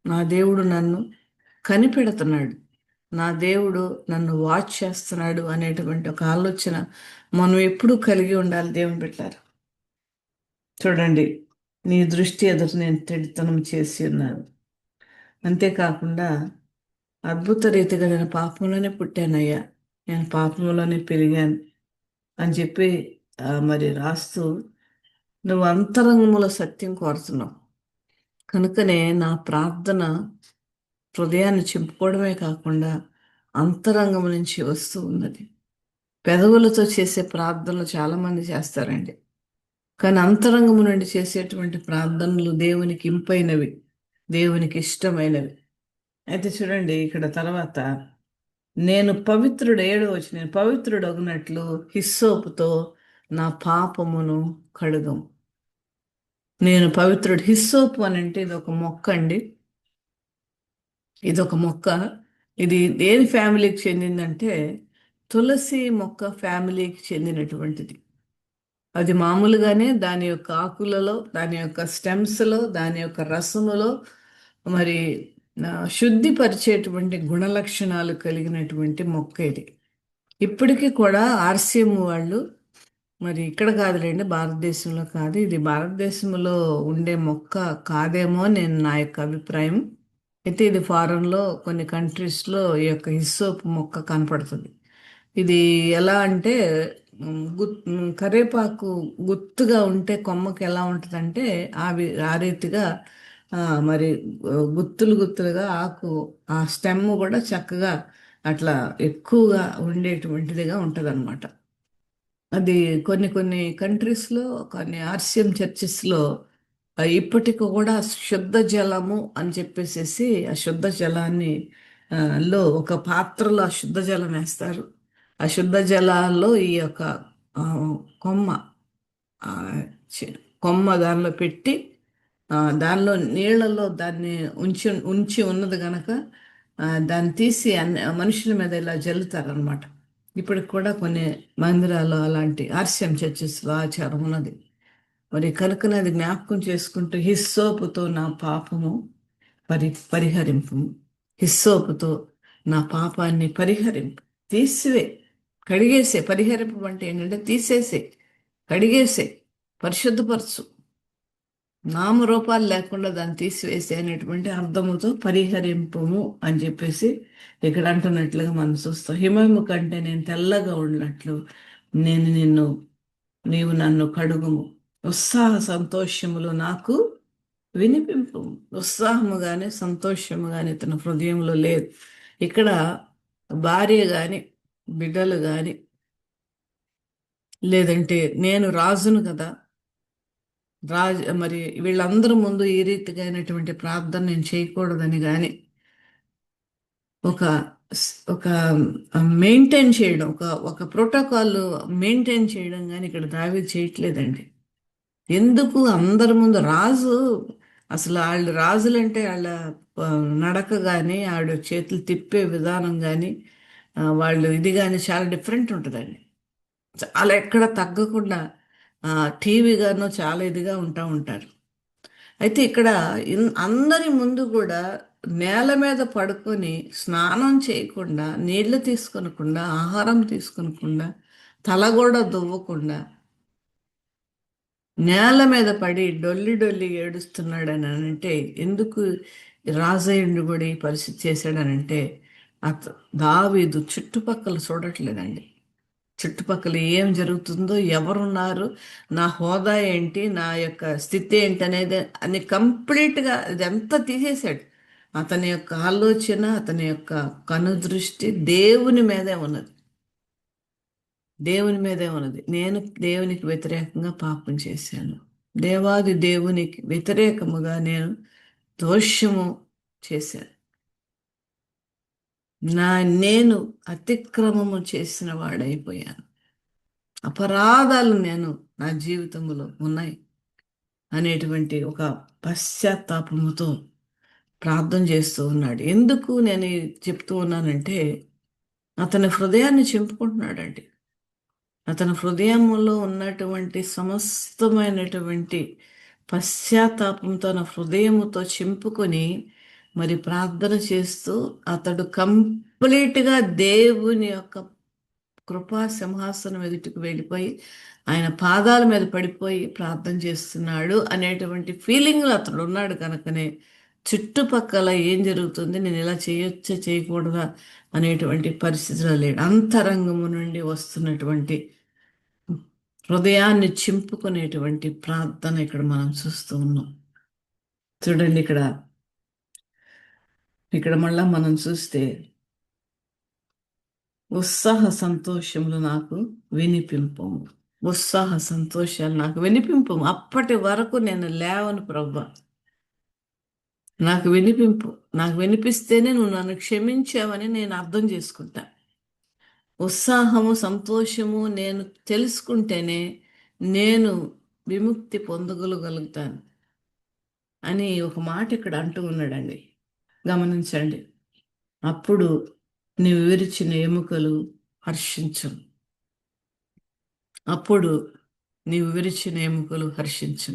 నా దేవుడు నన్ను కనిపెడుతున్నాడు, నా దేవుడు నన్ను వాచ్ చేస్తున్నాడు అనేటువంటి ఒక ఆలోచన మనం ఎప్పుడూ కలిగి ఉండాలి దేవుని బిడ్డలారా. చూడండి, నీ దృష్టి ఎదుట నేను చెడుతనం చేసి ఉన్నాను. అంతేకాకుండా అద్భుత రీతిగా నేను పాపంలోనే పుట్టానయ్యా, నేను పాపంలోనే పెరిగాను అని చెప్పి మరి రాస్తూ, నువ్వు అంతరంగముల సత్యం కోరుతున్నావు కనుకనే నా ప్రార్థన హృదయాన్ని చింపుకోవడమే కాకుండా అంతరంగం నుంచి వస్తూ ఉన్నది. పెదవులతో చేసే ప్రార్థనలు చాలామంది చేస్తారండి, కానీ అంతరంగము నుండి చేసేటువంటి ప్రార్థనలు దేవునికి ఇంపైనవి, దేవునికి ఇష్టమైనవి. అయితే చూడండి, ఇక్కడ తర్వాత నేను పవిత్రుడు అగునట్లు హిస్సోపుతో నా పాపమును కడుగం. నేను పవిత్రుడు. హిస్సోపు అని అంటే ఇది ఒక మొక్క అండి, ఇదొక మొక్క. ఇది దేని ఫ్యామిలీకి చెందిందంటే తులసి మొక్క ఫ్యామిలీకి చెందినటువంటిది. అది మామూలుగానే దాని యొక్క ఆకులలో, దాని యొక్క స్టెమ్స్లో, దాని యొక్క రసములో మరి శుద్ధిపరిచేటువంటి గుణలక్షణాలు కలిగినటువంటి మొక్క ఇది. ఇప్పటికీ కూడా ఆర్సిఎం వాళ్ళు, మరి ఇక్కడ కాదులేండి, భారతదేశంలో కాదు, ఇది భారతదేశంలో ఉండే మొక్క కాదేమో నేను నా యొక్క అభిప్రాయం. అయితే ఇది ఫారెన్లో కొన్ని కంట్రీస్లో ఈ యొక్క హిస్సోప్ మొక్క కనపడుతుంది. ఇది ఎలా అంటే కరేపాకు గుత్తుగా ఉంటే కొమ్మకి ఎలా ఉంటుందంటే ఆ రీతిగా మరి గుత్తులుగా ఆకు, ఆ స్టెమ్ కూడా చక్కగా అట్లా ఎక్కువగా ఉండేటువంటిదిగా ఉంటుంది అనమాట. అది కొన్ని కంట్రీస్లో, కొన్ని ఆర్సిఎం చర్చెస్లో ఇప్పటికి కూడా శుద్ధ జలము అని చెప్పేసి ఆ శుద్ధ జలాన్ని లో ఒక పాత్రలో ఆ శుద్ధ జలం వేస్తారు. ఆ శుద్ధ జలాల్లో ఈ యొక్క కొమ్మ దానిలో పెట్టి దానిలో నీళ్లలో దాన్ని ఉంచి ఉన్నది గనక దాన్ని తీసి మనుషుల మీద ఇలా జల్లుతారనమాట. ఇప్పటికి కూడా కొన్ని మందిరాల్లో అలాంటి ఆర్సిఎం చర్చెస్లో ఆచారం ఉన్నది. మరి కనుకనే అది జ్ఞాపకం చేసుకుంటూ హిస్సోపుతో నా పాపము పరిహరింపు, హిస్సోపుతో నా పాపాన్ని పరిహరింపు, కడిగేసే. పరిహరింపు అంటే ఏంటంటే తీసేసే, కడిగేసే, పరిశుద్ధపరచు, నామరూపాలు లేకుండా దాన్ని తీసివేసే అనేటువంటి అర్థముతో పరిహరింపము అని చెప్పేసి ఇక్కడ అంటున్నట్లుగా మనం చూస్తాం. హిమము కంటే నేను తెల్లగా ఉన్నట్లు నీవు నన్ను కడుగుము, ఉత్సాహ సంతోషములు నాకు వినిపింపు. ఉత్సాహము కానీ సంతోషము కానీ తన హృదయంలో లేదు. ఇక్కడ భార్య కానీ బిడ్డలు కానీ, లేదంటే నేను రాజును కదా, మరి వీళ్ళందరూ ముందు ఈ రీతిగా అయినటువంటి ప్రార్థన నేను చేయకూడదని కానీ ఒక మెయింటైన్ చేయడం, ఒక ప్రోటోకాల్ మెయింటైన్ చేయడం కానీ ఇక్కడ దావీదు చేయట్లేదండి. ఎందుకు అందరి ముందు రాజు, అసలు వాళ్ళు రాజులంటే వాళ్ళ ఆ, నడక కానీ ఆవిడ చేతులు తిప్పే విధానం కానీ వాళ్ళు ఇది కానీ చాలా డిఫరెంట్ ఉంటుందండి. చాలా ఎక్కడ తగ్గకుండా టీవీగాను చాలా ఇదిగా ఉంటారు. అయితే ఇక్కడ అందరి ముందు కూడా నేల మీద పడుకొని స్నానం చేయకుండా, నీళ్లు తీసుకొనకుండా, ఆహారం తీసుకొనకుండా, తల కూడా దువ్వకుండా నేల మీద పడి డొల్లి డొల్లి ఏడుస్తున్నాడని అంటే ఎందుకు రాజయ్యుడిని కూడా ఈ పరిస్థితి చేశాడనంటే దావీదు చుట్టుపక్కల చూడట్లేదండి. చుట్టుపక్కల ఏం జరుగుతుందో, ఎవరున్నారు, నా హోదా ఏంటి, నా యొక్క స్థితి ఏంటి అనేది అని కంప్లీట్గా ఇదంతా తీసేశాడు. అతని యొక్క ఆలోచన, అతని యొక్క కనుదృష్టి దేవుని మీదే ఉన్నది. దేవుని మీదే ఉన్నది. నేను దేవునికి వ్యతిరేకంగా పాపం చేశాను, దేవాది దేవునికి వ్యతిరేకముగా నేను దోషము చేశాను, నేను అతిక్రమము చేసిన వాడైపోయాను, అపరాధాలు నా జీవితంలో ఉన్నాయి అనేటువంటి ఒక పశ్చాత్తాపముతో ప్రార్థన చేస్తూ ఉన్నాడు. ఎందుకు నేను చెప్తూ ఉన్నానంటే అతని హృదయాన్ని చింపుకుంటున్నాడండి. అతని హృదయంలో ఉన్నటువంటి సమస్తమైనటువంటి పశ్చాత్తాపం తన హృదయముతో చింపుకొని మరి ప్రార్థన చేస్తూ అతడు కంప్లీట్గా దేవుని యొక్క కృపా సింహాసనం ఎదుటికి వెళ్ళిపోయి ఆయన పాదాల మీద పడిపోయి ప్రార్థన చేస్తున్నాడు అనేటువంటి ఫీలింగ్లో అతడు ఉన్నాడు. కనుకనే చుట్టుపక్కల ఏం జరుగుతుంది, నేను ఇలా చేయొచ్చా చేయకూడదా అనేటువంటి పరిస్థితిలో లేడు. అంతరంగము నుండి వస్తున్నటువంటి హృదయాన్ని చింపుకునేటువంటి ప్రార్థన ఇక్కడ మనం చూస్తూ ఉన్నాం. చూడండి, ఇక్కడ మళ్ళా మనం చూస్తే ఉత్సాహ సంతోషములు నాకు వినిపింపు, ఉత్సాహ సంతోషాలు నాకు వినిపింపు. అప్పటి వరకు నేను లేవను ప్రభువా, నాకు వినిపింపు, నాకు వినిపిస్తేనే నువ్వు నన్ను క్షమించావని నేను అర్థం చేసుకుంటా. ఉత్సాహము సంతోషము నేను తెలుసుకుంటేనే నేను విముక్తి పొందగలుగుతాను అని ఒక మాట ఇక్కడ అంటూ ఉన్నాడండి. గమనించండి. అప్పుడు నీవు విరిచిన ఎముకలు హర్షించు, అప్పుడు నీవు విరిచిన ఎముకలు హర్షించు.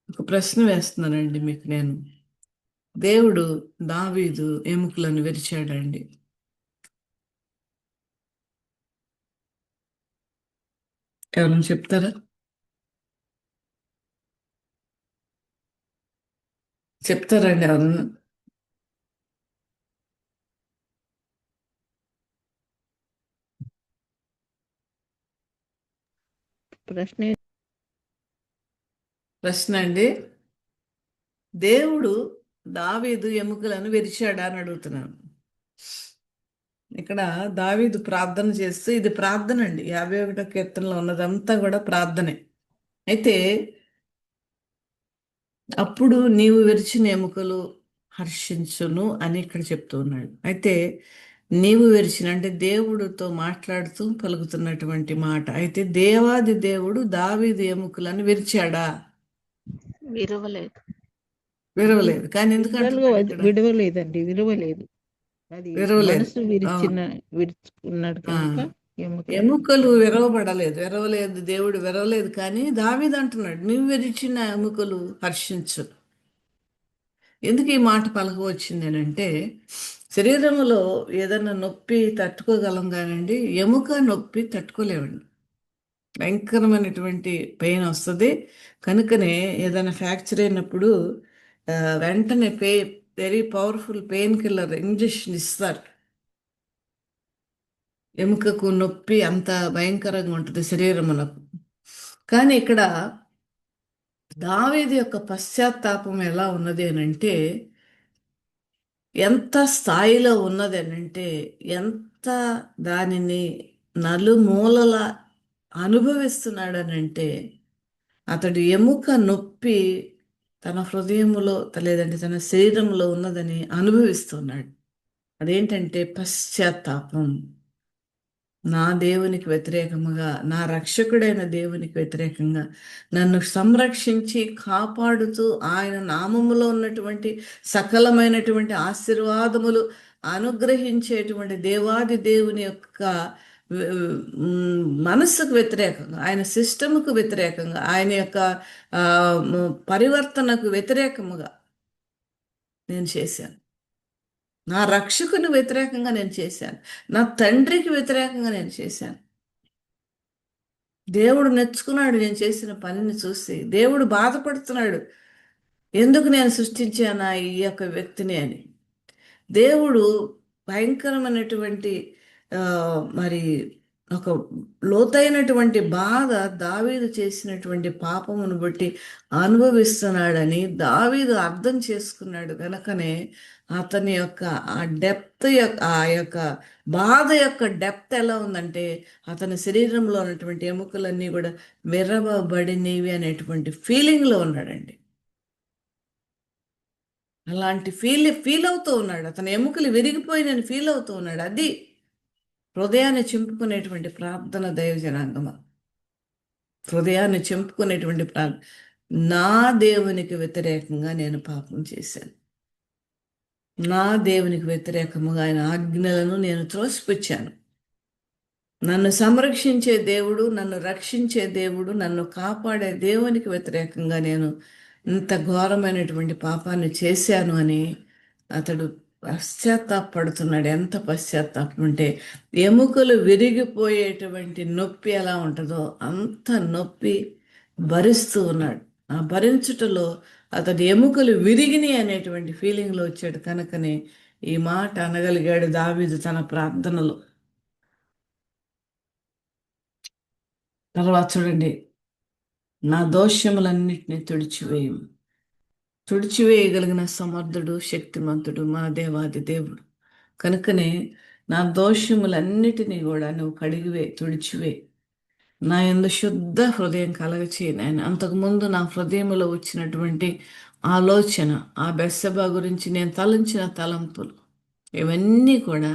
ఒక ప్రశ్న వేస్తున్నానండి మీకు నేను. దేవుడు దావీదు ఎముకలను విరిచాడండి. ఎవరైనా చెప్తారా? చెప్తారండి ఎవరన్నా? ప్రశ్న అండి, దేవుడు దావీదు ఎముకలను విరిచాడా అని అడుగుతున్నాను. ఇక్కడ దావీదు ప్రార్థన చేస్తూ, ఇది ప్రార్థన అండి, 51వ కీర్తనలో ఉన్నదంతా కూడా ప్రార్థనే. అయితే అప్పుడు నీవు విరిచిన ఎముకలు హర్షించును అని ఇక్కడ చెప్తూ ఉన్నాడు. అయితే నీవు విరిచిన అంటే దేవుడితో మాట్లాడుతూ పలుకుతున్నటువంటి మాట. అయితే దేవాది దేవుడు దావీదు ఎముకలను విరిచాడా? విరవలేదు. విరవలేదు. కానీ ఎందుకంటే విడవలేదండి, విరవలేదు. అది విరవలేదు. మనసు విరుచుకున్నాడు కనుక ఎముకలు విరవలేదు. దేవుడు విరవలేదు. కానీ దావీదు అంటున్నాడు, నువ్వు విరిచిన ఎముకలు హర్షించు. ఎందుకు ఈ మాట పలక వచ్చింది అంటే, శరీరంలో ఏదైనా నొప్పి తట్టుకోగలం కానండి, ఎముక నొప్పి తట్టుకోలేమండి. భయంకరమైనటువంటి పెయిన్ వస్తుంది. కనుకనే ఏదైనా ఫ్రాక్చర్ అయినప్పుడు వెంటనే very powerful pain killer injection ఇస్తారు. ఎముకకు నొప్పి అంత భయంకరంగా ఉంటుంది శరీరమునకు. కానీ ఇక్కడ దావీదు యొక్క పశ్చాత్తాపం ఎలా ఉన్నది అని అంటే, ఎంత స్థాయిలో ఉన్నది అని అంటే, ఎంత దానిని నలుమూలల అనుభవిస్తున్నాడనంటే, అతడు ఎముక నొప్పి తన హృదయములో లేదంటే తన శరీరంలో ఉన్నదని అనుభవిస్తున్నాడు. అదేంటంటే పశ్చాత్తాపం. నా దేవునికి వ్యతిరేకముగా, నా రక్షకుడైన దేవునికి వ్యతిరేకంగా నన్ను సంరక్షించి కాపాడుతూ ఆయన నామములో ఉన్నటువంటి సకలమైనటువంటి ఆశీర్వాదములు అనుగ్రహించేటువంటి దేవాది దేవుని యొక్క మనస్సుకు వ్యతిరేకంగా, ఆయన సిస్టముకు వ్యతిరేకంగా, ఆయన యొక్క పరివర్తనకు వ్యతిరేకముగా నేను చేశాను. నా రక్షకుని వ్యతిరేకంగా నేను చేశాను. నా తండ్రికి వ్యతిరేకంగా నేను చేశాను. దేవుడు నెచ్చుకున్నాడు నేను చేసిన పనిని చూసి. దేవుడు బాధపడుతున్నాడు, ఎందుకు నేను సృష్టించానా ఈ యొక్క వ్యక్తిని అని. దేవుడు భయంకరమైనటువంటి మరి ఒక లోతైనటువంటి బాధ దావీదు చేసినటువంటి పాపమును బట్టి అనుభవిస్తున్నాడని దావీదు అర్థం చేసుకున్నాడు. కనుకనే అతని యొక్క ఆ డెప్త్ యొక్క ఆ యొక్క బాధ యొక్క డెప్త్ ఎలా ఉందంటే అతని శరీరంలో ఉన్నటువంటి ఎముకలన్నీ కూడా విరవబడినవి అనేటువంటి ఫీలింగ్లో ఉన్నాడండి. అలాంటి ఫీల్ అవుతూ ఉన్నాడు. అతని ఎముకలు విరిగిపోయినని ఫీల్ అవుతూ ఉన్నాడు. అది హృదయాన్ని చింపుకునేటువంటి ప్రార్థన. దైవజనాంగమ, హృదయాన్ని చింపుకునేటువంటి ప్రార్థన. నా దేవునికి వ్యతిరేకంగా నేను పాపం చేశాను. నా దేవునికి వ్యతిరేకముగా ఆయన ఆజ్ఞలను నేను త్రోసిపుచ్చాను. నన్ను సంరక్షించే దేవుడు, నన్ను రక్షించే దేవుడు, నన్ను కాపాడే దేవునికి వ్యతిరేకంగా నేను ఇంత ఘోరమైనటువంటి పాపాన్ని చేశాను అని అతడు పశ్చాత్తాపడుతున్నాడు. ఎంత పశ్చాత్తాపం అంటే ఎముకలు విరిగిపోయేటువంటి నొప్పి ఎలా ఉంటుందో అంత నొప్పి భరిస్తూ ఉన్నాడు. ఆ భరించుటలో అతడి ఎముకలు విరిగిని అనేటువంటి ఫీలింగ్లో వచ్చాడు. కనుకనే ఈ మాట అనగలిగాడు దావీదు తన ప్రార్థనలో. తర్వాత చూడండి, నా దోషములన్నిటినీ తుడిచివేయగలిగిన సమర్థుడు, శక్తిమంతుడు మన దేవాది దేవుడు. కనుకనే నా దోషములన్నిటినీ కూడా నువ్వు తుడిచివే. నా యందు శుద్ధ హృదయం కలగచేయి నాయన. అంతకుముందు నా హృదయంలో వచ్చినటువంటి ఆలోచన, ఆ బెత్షెబా గురించి నేను తలంచిన తలంపులు, ఇవన్నీ కూడా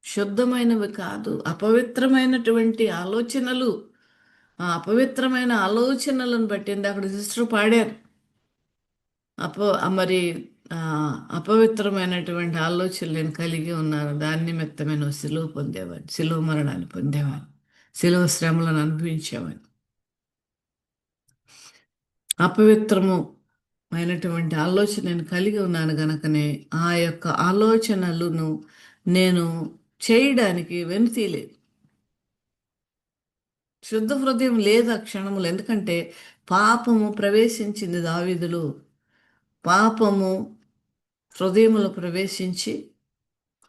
శుద్ధమైనవి కాదు, అపవిత్రమైనటువంటి ఆలోచనలు. ఆ అపవిత్రమైన ఆలోచనలను బట్టింది అక్కడ సిస్టర్ పాడారు. మరి అపవిత్రమైనటువంటి ఆలోచనలు నేను కలిగి ఉన్నాను, దాని నిమిత్తమే నువ్వు సిలువ పొందేవాడిని, సిలువ మరణాన్ని పొందేవాడిని, సిలువ శ్రమలను అనుభవించేవాడిని. అపవిత్రము అయినటువంటి ఆలోచన నేను కలిగి ఉన్నాను గనకనే ఆ యొక్క ఆలోచనలను నేను చేయడానికి వెనుతీలేదు. శుద్ధ హృదయం లేదు ఆ క్షణములు. ఎందుకంటే పాపము ప్రవేశించింది దావీదులో. పాపము హృదయములో ప్రవేశించి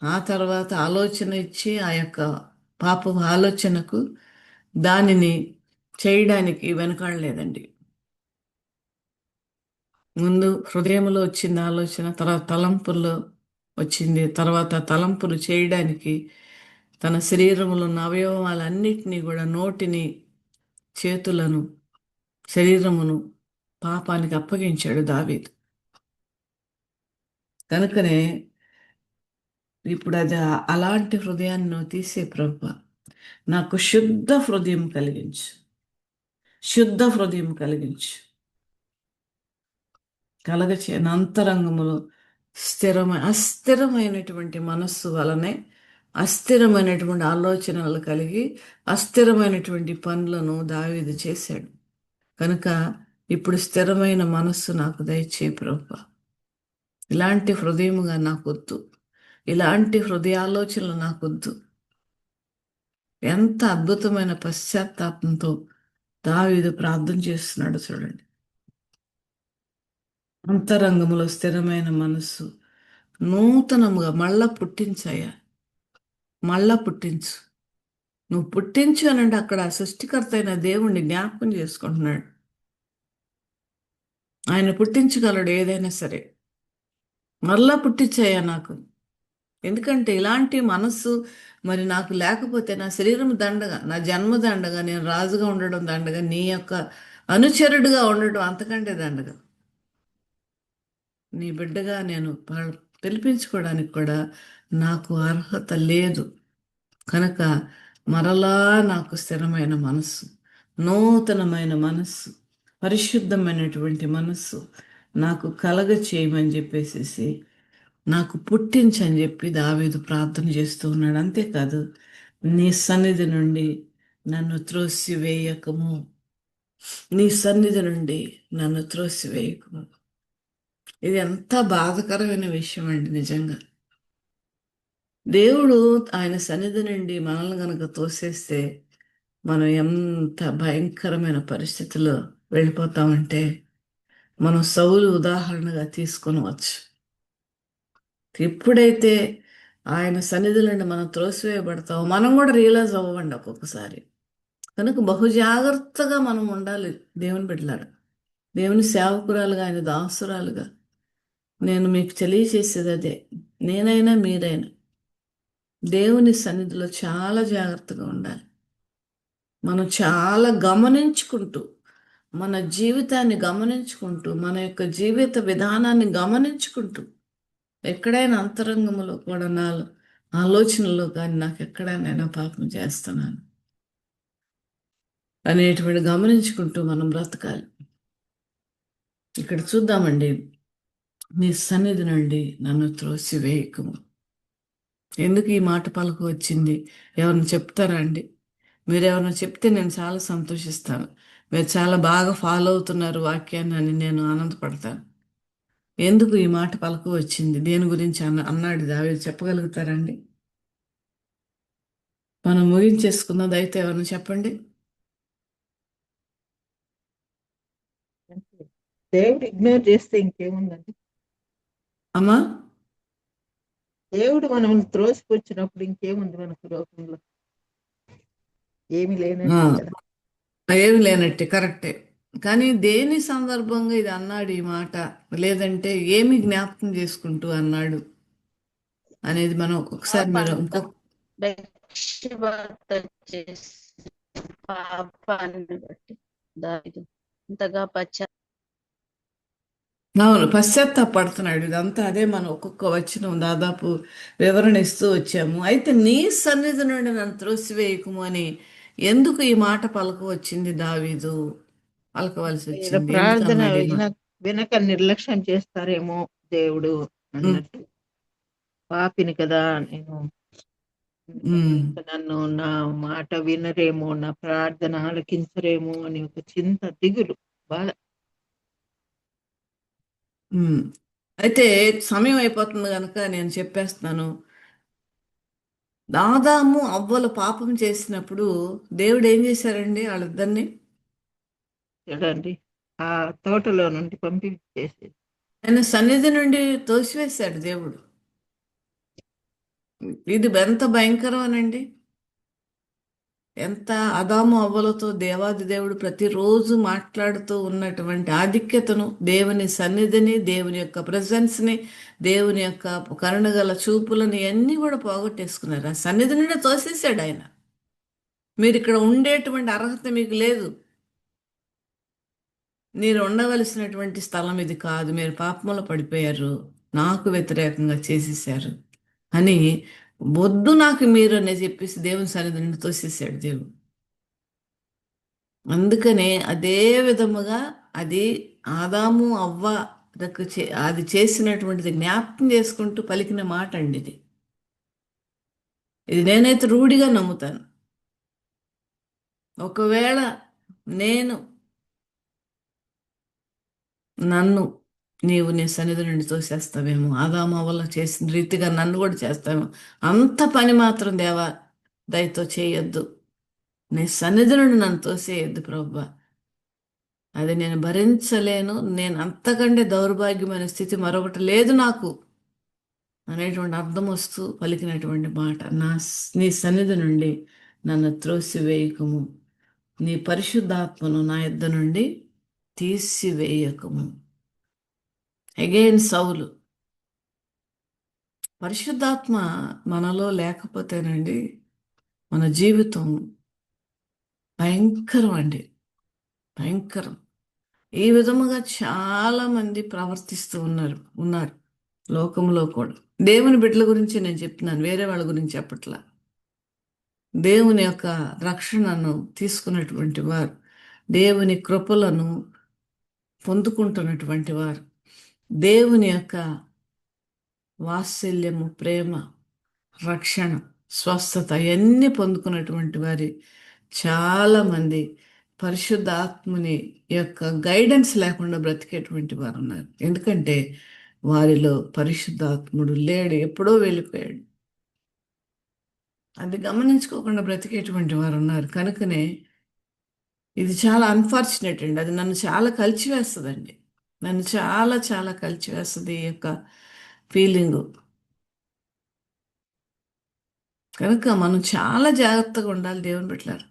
ఆ తర్వాత ఆలోచన ఇచ్చి ఆ యొక్క పాపపు ఆలోచనకు దానిని చేయడానికి వెనకాడలేదండి. ముందు హృదయంలో వచ్చింది ఆలోచన, తర్వాత తలంపుల్లో వచ్చింది, తర్వాత తలంపులు చేయడానికి తన శరీరంలో ఉన్న అవయవాలన్నిటినీ కూడా, నోటిని, చేతులను, శరీరమును పాపానికి అప్పగించాడు దావీదు. కనుకనే ఇప్పుడు అది అలాంటి హృదయాన్ని నువ్వు తీసే ప్రభువా, నాకు శుద్ధ హృదయం కలిగించు, శుద్ధ హృదయం కలిగించు. కలగచేయని అంతరంగములో అస్థిరమైనటువంటి మనస్సు వలనే అస్థిరమైనటువంటి ఆలోచనలు కలిగి అస్థిరమైనటువంటి పనులను దావీదు చేశాడు. కనుక ఇప్పుడు స్థిరమైన మనస్సు నాకు దయచేయి ప్రభువా. ఇలాంటి హృదయముగా నాకొద్దు, ఇలాంటి హృదయాలోచనలు నాకొద్దు. ఎంత అద్భుతమైన పశ్చాత్తాపంతో దావీదు ప్రార్థన చేస్తున్నాడు చూడండి. అంతరంగములో స్థిరమైన మనస్సు నూతనముగా మళ్ళా పుట్టించయ్యా, మళ్ళా పుట్టించు. నువ్వు పుట్టించు అనంటే అక్కడ సృష్టికర్త అయిన దేవుణ్ణి జ్ఞాపకం చేసుకుంటున్నాడు. ఆయన పుట్టించగలడు ఏదైనా సరే. మళ్ళా పుట్టించయ్యా నాకు. ఎందుకంటే ఇలాంటి మనస్సు మరి నాకు లేకపోతే నా శరీరం దండగా, నా జన్మ దండగా, నేను రాజుగా ఉండడం దండగా, నీ యొక్క అనుచరుడుగా ఉండడం అంతకంటే దండగా. నీ బిడ్డగా నేను పిలిపించుకోవడానికి కూడా నాకు అర్హత లేదు. కనుక మరలా నాకు స్థిరమైన మనస్సు, నూతనమైన మనస్సు, పరిశుద్ధమైనటువంటి మనస్సు నాకు కలగ చేయమని చెప్పేసి నాకు పుట్టించని చెప్పి దావీదు ప్రార్థన చేస్తూ ఉన్నాడు. అంతేకాదు, నీ సన్నిధి నుండి నన్ను త్రోసివేయకము, నీ సన్నిధి నుండి నన్ను త్రోసివేయకము. ఇది ఎంత బాధకరమైన విషయం అండి నిజంగా. దేవుడు ఆయన సన్నిధి నుండి మనల్ని గనక తోసేస్తే మనం ఎంత భయంకరమైన పరిస్థితిలో వెళ్ళిపోతామంటే మనం సౌలు ఉదాహరణగా తీసుకొనవచ్చు. ఎప్పుడైతే ఆయన సన్నిధి నుండి మనం త్రోసివేయబడతామో మనం కూడా రియలైజ్ అవ్వండి ఒక్కొక్కసారి. కనుక బహు జాగ్రత్తగా మనం ఉండాలి దేవుని బిడ్డలారా. దేవుని సేవకురాలుగా, ఆయన దాసురాలుగా నేను మీకు తెలియచేసేది అదే. నేనైనా మీరైనా దేవుని సన్నిధిలో చాలా జాగ్రత్తగా ఉండాలి. మనం చాలా గమనించుకుంటూ, మన జీవితాన్ని గమనించుకుంటూ, మన యొక్క జీవిత విధానాన్ని గమనించుకుంటూ, ఎక్కడైనా అంతరంగంలో కూడా నా ఆలోచనలో కానీ నాకు ఎక్కడైనా పాపం చేస్తున్నాను అనేటువంటి గమనించుకుంటూ మనం బ్రతకాలి. ఇక్కడ చూద్దామండి, నీ సన్నిధి నుండి నన్ను త్రోసివేయకము. ఎందుకు ఈ మాట పలుకు వచ్చింది? ఎవరిని చెప్తారా అండి? మీరు ఎవరైనా చెప్తే నేను చాలా సంతోషిస్తాను. మీరు చాలా బాగా ఫాలో అవుతున్నారు వాక్యాన్ని అని నేను ఆనందపడతాను. ఎందుకు ఈ మాట పలుకు వచ్చింది, దేని గురించి అన్నాడు దావీదు? చెప్పగలుగుతారండి? మనం ముగించేసుకున్నది అయితే ఎవరైనా చెప్పండి. దేవుడు ఇగ్నోర్ చేస్తే ఇంకేముందండి? అమ్మా, దేవుడు మనల్ని త్రోసిపుచ్చినప్పుడు ఇంకేముంది మనకు లోకంలో? ఏమి లేనట్టే కదా. ఏమి లేనట్టే, కరెక్టే. కానీ దేని సందర్భంగా ఇది అన్నాడు ఈ మాట, లేదంటే ఏమి జ్ఞాపకం చేసుకుంటూ అన్నాడు అనేది మనం ఒకసారి మీరు ఇంకో రక్షిత చేసి పాపాన్ని బట్టి దావీదు ఇంతగా అవును, పశ్చాత్తాపడుతున్నాడు. ఇదంతా అదే మనం ఒక్కొక్క వచనం దాదాపు వివరణ ఇస్తూ వచ్చాము. అయితే నీ సన్నిధి నుండి నన్ను త్రోసివేయకుము అని ఎందుకు ఈ మాట పలక వచ్చింది దావీదు? పలకవలసి వీళ్ళ వచ్చింది ఎందుకు ప్రార్థన అన్నాడు ఈ మాట? వినక నిర్లక్ష్యం చేస్తారేమో దేవుడు అన్నట్టు. పాపిని కదా నేను, ఇంకా నన్ను నా మాట వినరేమో, నా ప్రార్థన ఆలకించరేమో అని ఒక చింత, దిగులు, బాధ. అయితే సమయం అయిపోతుంది కనుక నేను చెప్పేస్తున్నాను. ఆదాము అవ్వలు పాపం చేసినప్పుడు దేవుడు ఏం చేశారండి వాళ్ళిద్దరిని? చూడండి, ఆ తోటలో నుండి పంపించేసి ఆయన సన్నిధి నుండి తోసివేశాడు దేవుడు. ఇది ఎంత భయంకరం అనండి! ఎంత ఆదాము అవ్వలతో దేవాది దేవుడు ప్రతిరోజు మాట్లాడుతూ ఉన్నటువంటి ఆధిక్యతను, దేవుని సన్నిధిని, దేవుని యొక్క ప్రజెన్స్ని, దేవుని యొక్క కరుణగల చూపులని అన్నీ కూడా పోగొట్టేసుకున్నారు. ఆ సన్నిధి నుండి తోసేసాడు ఆయన. మీరు ఇక్కడ ఉండేటువంటి అర్హత మీకు లేదు, మీరు ఉండవలసినటువంటి స్థలం ఇది కాదు, మీరు పాపంలో పడిపోయారు, నాకు వ్యతిరేకంగా చేసేసారు అని వద్దు నాకు మీరు అని చెప్పేసి దేవుని సన్నిధి నుండి తోసేసాడు దేవుడు. అందుకనే అదే విధముగా అది ఆదాము అవ్వ అది చేసినటువంటిది జ్ఞాపకం చేసుకుంటూ పలికిన మాట అండి ఇది. ఇది నేనైతే రూఢిగా నమ్ముతాను. ఒకవేళ నన్ను నీవు నీ సన్నిధి నుండి తోసేస్తావేమో, ఆదాము అవ్వల చేసిన రీతిగా నన్ను కూడా చేస్తావేమో, అంత పని మాత్రం దేవా దయతో చేయొద్దు, నీ సన్నిధి నుండి నన్ను తోసేయొద్దు ప్రభువా, అది నేను భరించలేను, నేను అంతకంటే దౌర్భాగ్యమైన స్థితి మరొకటి లేదు నాకు అనేటువంటి అర్థం వస్తూ పలికినటువంటి మాట. నీ సన్నిధి నుండి నన్ను త్రోసివేయకము, నీ పరిశుద్ధాత్మను నా యొద్ద నుండి తీసివేయకము. అగైన్ సౌలు. పరిశుద్ధాత్మ మనలో లేకపోతేనండి మన జీవితం భయంకరం అండి, భయంకరం. ఈ విధముగా చాలా మంది ప్రవర్తిస్తూ ఉన్నారు లోకంలో కూడా. దేవుని బిడ్డల గురించి నేను చెప్తున్నాను, వేరే వాళ్ళ గురించి చెప్పట్లా. దేవుని యొక్క రక్షణను తీసుకున్నటువంటి వారు, దేవుని కృపలను పొందుకుంటున్నటువంటి వారు, దేవుని యొక్క వాత్సల్యము, ప్రేమ, రక్షణ, స్వస్థత ఇవన్నీ పొందుకున్నటువంటి వారి చాలా మంది పరిశుద్ధ ఆత్మని యొక్క గైడెన్స్ లేకుండా బ్రతికేటువంటి వారు ఉన్నారు. ఎందుకంటే వారిలో పరిశుద్ధ ఆత్ముడు లేడు, ఎప్పుడో వెళ్ళిపోయాడు. అది గమనించుకోకుండా బ్రతికేటువంటి వారు ఉన్నారు. కనుకనే ఇది చాలా అన్ఫార్చునేట్ అండి. అది నన్ను చాలా కలిచివేస్తుందండి. నన్ను చాలా చాలా కలిచివేస్తుంది ఈ యొక్క ఫీలింగు. కనుక మనం చాలా జాగ్రత్తగా ఉండాలి దేవుని బిడ్డలారా.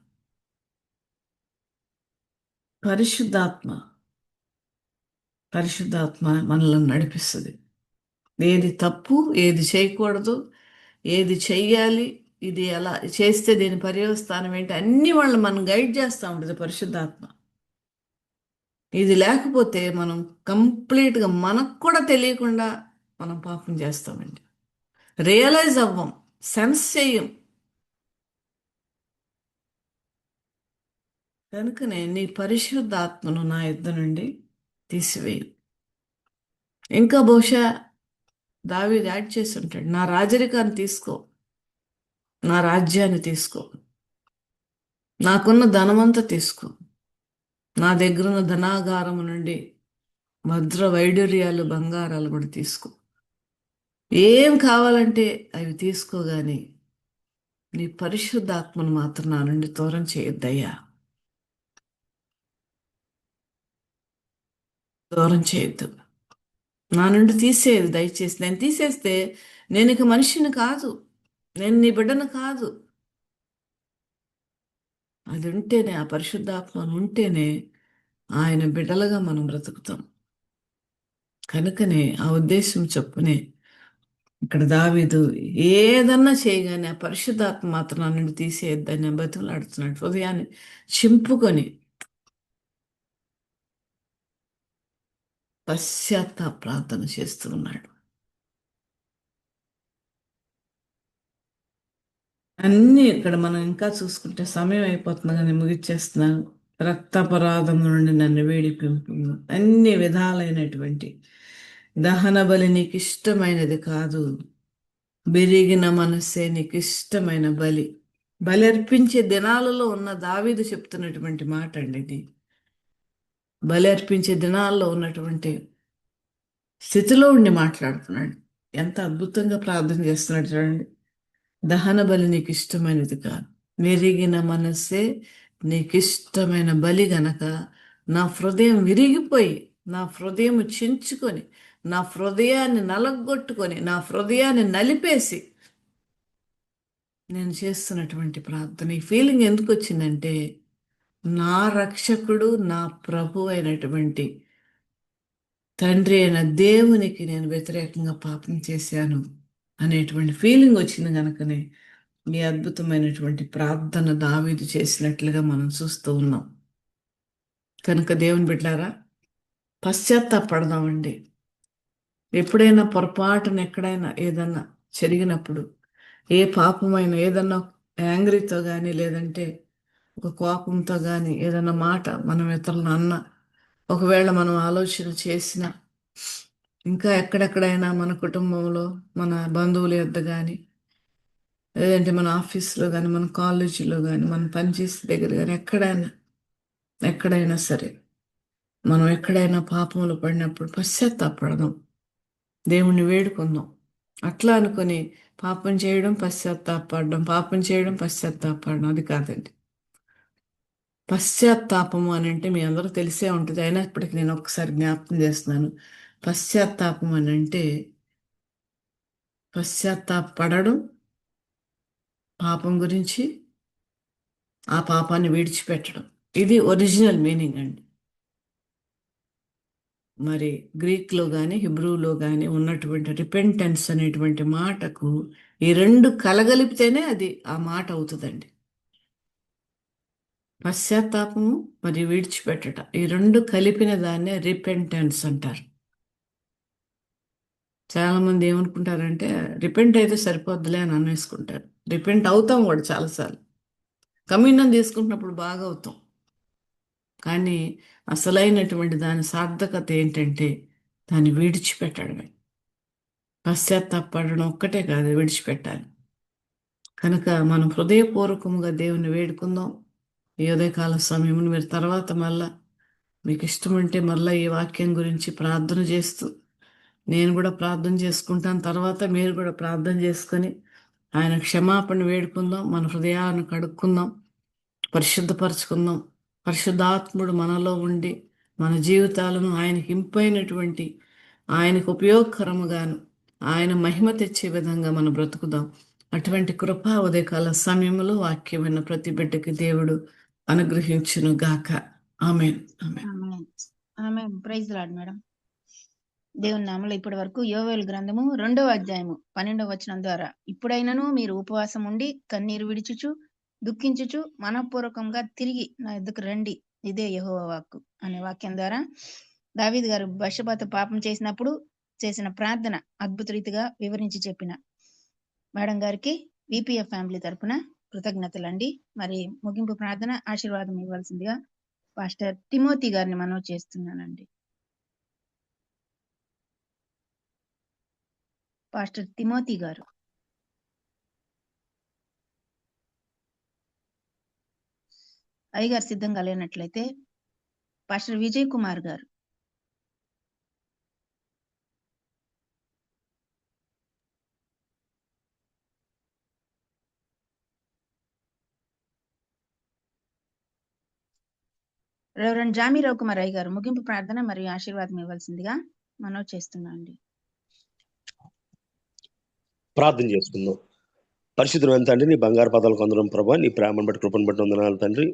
పరిశుద్ధాత్మ మనల్ని నడిపిస్తుంది. ఏది తప్పు, ఏది చేయకూడదు, ఏది చెయ్యాలి, ఇది ఎలా చేస్తే దీని పర్యవస్థానం ఏంటి, అన్ని వాళ్ళు మనం గైడ్ చేస్తూ ఉంటుంది పరిశుద్ధాత్మ. ఇది లేకపోతే మనం కంప్లీట్గా మనకు కూడా తెలియకుండా మనం పాపం చేస్తామండి. రియలైజ్ అవ్వం, సెన్స్ చేయం. కనుకనే నీ పరిశుద్ధాత్మను నా యుద్ధ నుండి తీసివేయు. ఇంకా బహుశా దావీదు యాడ్ చేసి ఉంటాడు, నా రాజరికాన్ని తీసుకో, నా రాజ్యాన్ని తీసుకో, నాకున్న ధనమంతా తీసుకో, నా దగ్గరున్న ధనాగారము నుండి వజ్ర వైడూర్యాలు, బంగారాలు కూడా తీసుకో, ఏం కావాలంటే అవి తీసుకోగాని నీ పరిశుద్ధాత్మను మాత్రం నా నుండి దూరం చేయొద్దయ్యా, దూరం చేయొద్దు, నా నుండి తీసేది దయచేసి. నేను తీసేస్తే నేను ఇక మనిషిని కాదు, నేను నీ బిడ్డను కాదు. అది ఉంటేనే, ఆ పరిశుద్ధాత్మ ఉంటేనే ఆయన బిడ్డలుగా మనం బ్రతుకుతాం. కనుకనే ఆ ఉద్దేశం చొప్పునే ఇక్కడ దావీదు ఏదన్నా చేయగానే ఆ పరిశుద్ధాత్మ మాత్రం నా నుండి తీసేయద్దని బతుకులాడుతున్నాడు. హృదయాన్ని చింపుకొని పశ్చాత్తాప ప్రార్థన చేస్తూ ఉన్నాడు. అన్నీ ఇక్కడ మనం ఇంకా చూసుకుంటే సమయం అయిపోతుంది కానీ ముగిచ్చేస్తున్నాను. రక్తాపరాధం నుండి నన్ను వేడిపింపు, అన్ని విధాలైనటువంటి దహన బలి నీకు ఇష్టమైనది కాదు, బెరిగిన మనస్సే నీకు ఇష్టమైన బలి. బలి అర్పించే దినాలలో ఉన్న దావీదు చెప్తున్నటువంటి మాట అండి ఇది. బలి అర్పించే దినాల్లో ఉన్నటువంటి స్థితిలో ఉండి మాట్లాడుతున్నాడు. ఎంత అద్భుతంగా ప్రార్థన చేస్తున్నాడు చూడండి. దహన బలి నీకు ఇష్టమైనది కాదు, విరిగిన మనస్సే నీకు ఇష్టమైన బలి గనక నా హృదయం విరిగిపోయి, నా హృదయం చించుకొని, నా హృదయాన్ని నలగొట్టుకొని, నా హృదయాన్ని నలిపేసి నేను చేస్తున్నటువంటి ప్రార్థన. ఈ ఫీలింగ్ ఎందుకు వచ్చిందంటే, నా రక్షకుడు, నా ప్రభు అయినటువంటి తండ్రి అయిన దేవునికి నేను వ్యతిరేకంగా పాపం చేశాను అనేటువంటి ఫీలింగ్ వచ్చింది. కనుకనే ఈ అద్భుతమైనటువంటి ప్రార్థన దావీదు చేసినట్లుగా మనం చూస్తూ ఉన్నాం. కనుక దేవుని బిడ్డారా, పశ్చాత్తాపడదామండి. ఎప్పుడైనా పొరపాటున ఎక్కడైనా ఏదన్నా జరిగినప్పుడు, ఏ పాపమైనా, ఏదన్నా యాంగ్రీతో కానీ, లేదంటే ఒక కోపంతో కానీ ఏదన్నా మాట మనం ఇతరులను అన్నా, ఒకవేళ మనం ఆలోచన చేసినా, ఇంకా ఎక్కడెక్కడైనా మన కుటుంబంలో, మన బంధువుల యొద్ద కానీ, లేదంటే మన ఆఫీస్లో కానీ, మన కాలేజీలో కానీ, మన పనిచేసే దగ్గర కానీ, ఎక్కడైనా సరే మనం ఎక్కడైనా పాపంలో పడినప్పుడు పశ్చాత్తాపడదాం, దేవుణ్ణి వేడుకుందాం. అట్లా అనుకొని పాపం చేయడం, పశ్చాత్తాపడడం, పాపం చేయడం, పశ్చాత్తాపడడం, అది కాదండి. పశ్చాత్తాపము అని అంటే మీ అందరూ తెలిసే ఉంటుంది, అయినప్పటికీ నేను ఒకసారి జ్ఞాపకం చేస్తున్నాను. పశ్చాత్తాపం అని అంటే పశ్చాత్తాపడడం, పాపం గురించి, ఆ పాపాన్ని విడిచిపెట్టడం. ఇది ఒరిజినల్ మీనింగ్ అండి. మరి గ్రీక్లో కానీ, హిబ్రూలో కానీ ఉన్నటువంటి రిపెంటెన్స్ అనేటువంటి మాటకు ఈ రెండు కలగలిపితేనే అది ఆ మాట అవుతుందండి. పశ్చాత్తాపము మరియు విడిచిపెట్టట, ఈ రెండు కలిపిన దాన్నే రిపెంటెన్స్ అంటారు. చాలామంది ఏమనుకుంటారంటే రిపెంట్ అయితే సరిపోద్దులే అని అనేసుకుంటారు. రిపెంట్ అవుతాం కూడా చాలాసార్లు, కమ్యూనియన్ తీసుకుంటున్నప్పుడు బాగా అవుతాం, కానీ అసలైనటువంటి దాని సార్థకత ఏంటంటే దాన్ని విడిచిపెట్టడమే. పశ్చాత్తాపడడం ఒక్కటే కాదు, విడిచిపెట్టాలి. కనుక మనం హృదయపూర్వకంగా దేవుని వేడుకుందాం. ఈ ఉదయకాల సమయంలో మీరు తర్వాత మళ్ళా మీకు ఇష్టముంటే మళ్ళీ ఈ వాక్యం గురించి ప్రార్థన చేస్తూ, నేను కూడా ప్రార్థన చేసుకుంటాను, తర్వాత మీరు కూడా ప్రార్థన చేసుకొని ఆయన క్షమాపణ వేడుకుందాం, మన హృదయాన్ని కడుక్కుందాం, పరిశుద్ధపరచుకుందాం. పరిశుద్ధాత్ముడు మనలో ఉండి మన జీవితాలను ఆయనకి ఇంపైనటువంటి, ఆయనకు ఉపయోగకరముగాను, ఆయన మహిమ తెచ్చే విధంగా మనం బ్రతుకుదాం. అటువంటి కృప ఉదయకాల సమయంలో వాక్యం విన్న ప్రతి బిడ్డకి దేవుడు అనుగ్రహించును గాక. Amen. Amen. Amen. Amen. Praise lord madam. దేవుని నామములో ఇప్పటి వరకు యోవేలు గ్రంథము 2వ అధ్యాయము 12వ వచనం ద్వారా, ఇప్పుడైనను మీరు ఉపవాసం ఉండి కన్నీరు విడిచుచు దుఃఖించుచు మనఃపూర్వకంగా తిరిగి నా ఎద్దుకు రండి, ఇదే యెహోవా వాక్కు అనే వాక్యం ద్వారా దావీదు గారు బత్షెబతో పాపం చేసినప్పుడు చేసిన ప్రార్థన అద్భుత రీతిగా వివరించి చెప్పిన మేడం గారికి విపిఎఫ్ ఫ్యామిలీ తరపున కృతజ్ఞతలండి. మరి ముగింపు ప్రార్థన ఆశీర్వాదం ఇవ్వాల్సిందిగా పాస్టర్ తిమోతి గారిని మనవి చేస్తున్నానండి. పాస్టర్ తిమోతి గారు. అయ్యగారు సిద్ధంగా లేనట్లయితే పాస్టర్ విజయ్ కుమార్ గారు. రెవరెండ్ జామీరావు కుమార్ అయ్య గారు ముగింపు ప్రార్థన మరియు ఆశీర్వాదం ఇవ్వాల్సిందిగా మనవి చేస్తున్నా అండి. ప్రార్థన చేసుకుందాం. పరిశుద్ధమైన తండ్రి, నీ బంగారు పదాలకు అందరం ప్రభా, నీ ప్రేమను బట్టి కృపను బట్టి వందనాలు తండ్రి.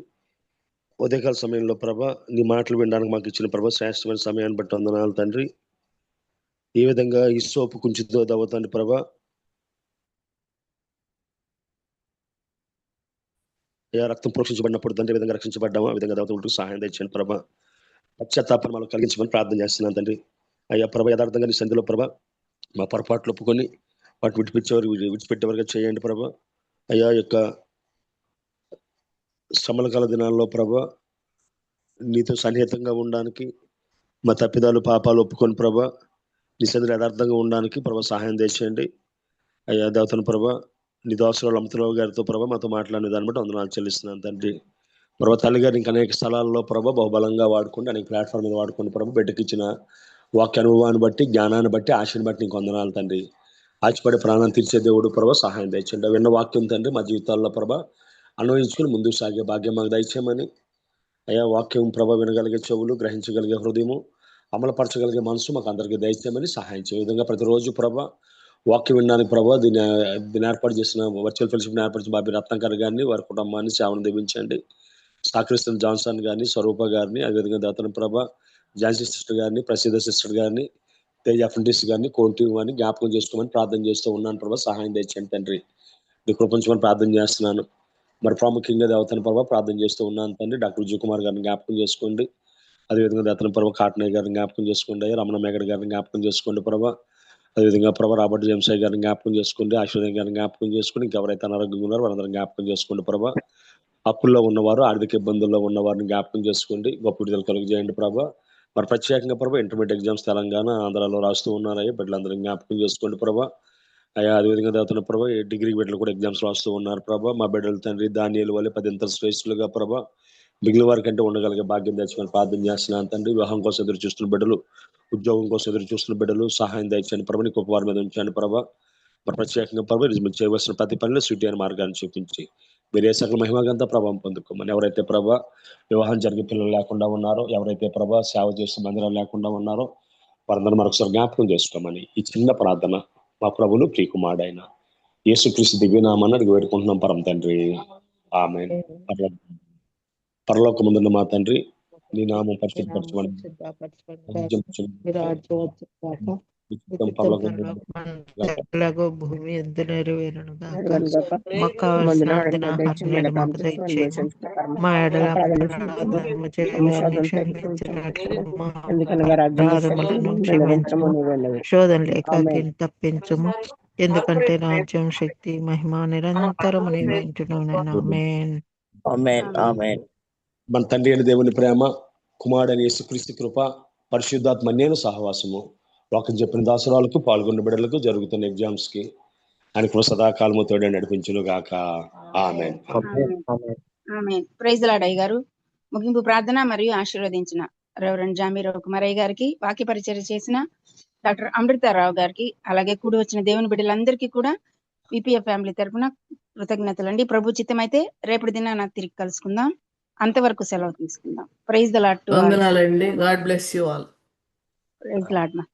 ఉదయకాల సమయంలో ప్రభా, నీ మాటలు వినడానికి మాకు ఇచ్చిన ప్రభా శ్రేష్టమైన సమయాన్ని బట్టి వందనాలు తండ్రి. ఏ విధంగా ఈ సోపు కుంచుతో దవ్వతండి ప్రభా, ఏ రక్తం ప్రోక్షించబడినప్పుడు తండ్రి ఏ విధంగా రక్షించబడ్డామో ఆ విధంగా దవ్వతలకు సహాయం తెచ్చాను ప్రభా. పశ్చాత్తాపం మనం కలిగించమని ప్రార్థన చేస్తున్నాను తండ్రి. అయ్యా ప్రభా, యథార్థంగా నీ సంధిలో ప్రభా మా పొరపాట్లు ఒప్పుకొని వాటి విడిచిపెట్టేవారుగా చేయండి ప్రభా. అయ్యా యొక్క శ్రమల కాల దినాల్లో ప్రభా నీతో సన్నిహితంగా ఉండడానికి, మా తప్పిదాలు పాపాలు ఒప్పుకొని ప్రభా నీ సన్నిధిలో యథార్థంగా ఉండడానికి ప్రభా సహాయం చేయండి. అయ్యా దేవతను ప్రభా, నీ దోసరాలు అమృతరావు గారితో ప్రభా మాతో మాట్లాడిన దాన్ని బట్టి వందనాలు చెల్లిస్తున్నాను తండ్రి. ప్రభా తల్లి గారు ఇంకా అనేక స్థలాల్లో ప్రభా బహుబలంగా వాడుకోండి, అనేక ప్లాట్ఫామ్ మీద వాడుకోండి ప్రభా. బిడ్డకి ఇచ్చిన వాక్య అనుభవాన్ని బట్టి, జ్ఞానాన్ని బట్టి, ఆశని బట్టి నీకు వందనాలు తండ్రి. ఆశపడే ప్రాణాన్ని తీర్చే దేవుడు ప్రభా సహాయం దయచేయండి. విన్న వాక్యం తండ్రి మా జీవితాల్లో ప్రభా అన్వయించుకుని ముందుకు సాగే భాగ్యం మాకు దయచేయమని. అయ్యా వాక్యం ప్రభా వినగలిగే చెవులు, గ్రహించగలిగే హృదయము, అమలుపరచగలిగే మనసు మాకు అందరికీ దయచేయమని సహాయం చేయ విధంగా ప్రతిరోజు ప్రభా వాక్యం వినడానికి ప్రభా దీన్ని ఏర్పాటు చేసిన వర్చువల్ ఫెలోషిప్ ఏర్పరిచిన బాబీ రత్నాకర్ గారిని, వారి కుటుంబాన్ని సేవను దీవించండి. సాక్రిస్టన్ జాన్సన్ గారిని, స్వరూప గారిని, అదేవిధంగా దాతన ప్రభా ఝాన్సీ సిస్టర్ గారిని, ప్రసిద్ధ సిస్టర్ గారిని, తేజ అఫ్రెంటిస్ గారిని, కోంటి అని జ్ఞాపకం చేసుకోమని ప్రార్థన చేస్తూ ఉన్నాను ప్రభా. సహాయం తెచ్చండి తండ్రి. నీ కృపించమని ప్రార్థన చేస్తున్నాను. మరి ప్రాముఖ్యంగా దేవతన ప్రభా ప్రార్థన చేస్తూ ఉన్నాను తండ్రి. డాక్టర్ విజయ్ కుమార్ గారిని జ్ఞాపకం చేసుకోండి. అదేవిధంగా దేవతన ప్రభా కాటనయ్య గారిని జ్ఞాపకం చేసుకోండి. రమణ మేగడ్ గారిని జ్ఞాపకం చేసుకోండి ప్రభా. అదేవిధంగా ప్రభా రాబర్ట్ జేమ్సయ్య గారిని జ్ఞాపకం చేసుకోండి. ఆశ్వర్య గారిని జ్ఞాపకం చేసుకోండి. ఇంకెవరైతే అనారోగ్యంగా ఉన్నారో వాళ్ళందరం జ్ఞాపకం చేసుకోండి ప్రభా. అప్పుల్లో ఉన్నవారు, ఆర్థిక ఇబ్బందుల్లో ఉన్నవారిని జ్ఞాపకం చేసుకోండి. గొప్ప విడుదల కలుగజేయండి ప్రభా. మరి ప్రత్యేకంగా ప్రభా ఇంటర్మీడియట్ ఎగ్జామ్స్ తెలంగాణ, ఆంధ్రాలో రాస్తూ ఉన్నారయ్యా, బిడ్డలందరూ జ్ఞాపకం చేసుకోండి ప్రభా. అయ్యా అదేవిధంగా దేవతన ప్రభా డిగ్రీ బిడ్డలు కూడా ఎగ్జామ్స్ రాస్తూ ఉన్నారు ప్రభా. మా బిడ్డలు తండ్రి దానియేలు వల్లే 10 ఇంతలు శ్రేష్ఠులుగా ప్రభా మిగిలిన వారి కంటే ఉండగలిగే భాగ్యం తెచ్చుకొని ప్రార్థన చేస్తున్నాను తండ్రి. వివాహం కోసం ఎదురు చూస్తున్న బిడ్డలు, ఉద్యోగం కోసం ఎదురు చూస్తున్న బిడ్డలు సహాయం దయచేయండి ప్రభా. నీ గొప్ప వారి మీద ఉంచండి ప్రభా. మరి ప్రత్యేకంగా ప్రభా మీరు చేయవలసిన ప్రతి పనిలో స్వీట్ అయిన మార్గాన్ని చూపించి మీరు ఏ సకల మహిమగంతా ప్రభావం పొందుకోమని. ఎవరైతే ప్రభా వివాహం జరిగే పిల్లలు లేకుండా ఉన్నారో, ఎవరైతే ప్రభా సేవ చేసే మందిరాలు లేకుండా ఉన్నారో వారందరూ మరొకసారి జ్ఞాపకం చేసుకోమని ఈ చిన్న ప్రార్థన మా ప్రభువును ప్రియకుమారుడైన యేసుక్రీస్తు దివ్యనామాన్ని అడిగి వేడుకుంటున్నాం పరమ తండ్రి. ఆమేన్. పరలోకమందున్న మా తండ్రి, నీ నామం పరిశుద్ధపరచమని భూమి ఎంత నెరవేరును గాక. మాకు కావలసిన ఆహారం మాకు దయచేయము. మా ఎడల ధర్మ చేయవారిని క్షమించినట్లు మా అపరాధములను క్షమించుము. శోధనలోకి తప్పించుము. ఎందుకంటే రాజ్యం, శక్తి, మహిమ నిరంతరము నీవే ఉంటున్నాను. ఆమేన్. Amen amen. ఆమేన్ మన తండ్రి అయిన దేవుని ప్రేమ, కుమారుడైన యేసుక్రీస్తు కృప, పరిశుద్ధాత్మ అన్యోన్య సహవాసము వాక్యం చెప్పిన దాసరాలకు పాల్గొన్న బిడ్డలకు జరుగుతున్న ఎగ్జామ్స్ కి ఆయన కృప సదాకాలము తోడే నడిపించును గాక. Amen. Amen amen amen. Praise lord అయ్య గారు. ముగింపు ప్రార్థన మరియు ఆశీర్వదించిన రెవరెండ్ జామీరావు కుమారయ్య గారికి, వాక్య పరిచర్య చేసిన డాక్టర్ అమృతారావు గారికి, అలాగే కూడి వచ్చిన దేవుని బిడ్డలందరికీ కూడా విపిఎఫ్ ఫ్యామిలీ తరపున కృతజ్ఞతలండి. ప్రభు చిత్తమైతే రేపటి దినాన తిరిగి కలుసుకుందాం. అంతవరకు సెలవు తీసుకుందాం. Praise the lord to all. వందనాలండి. God bless you all. Praise lord మా.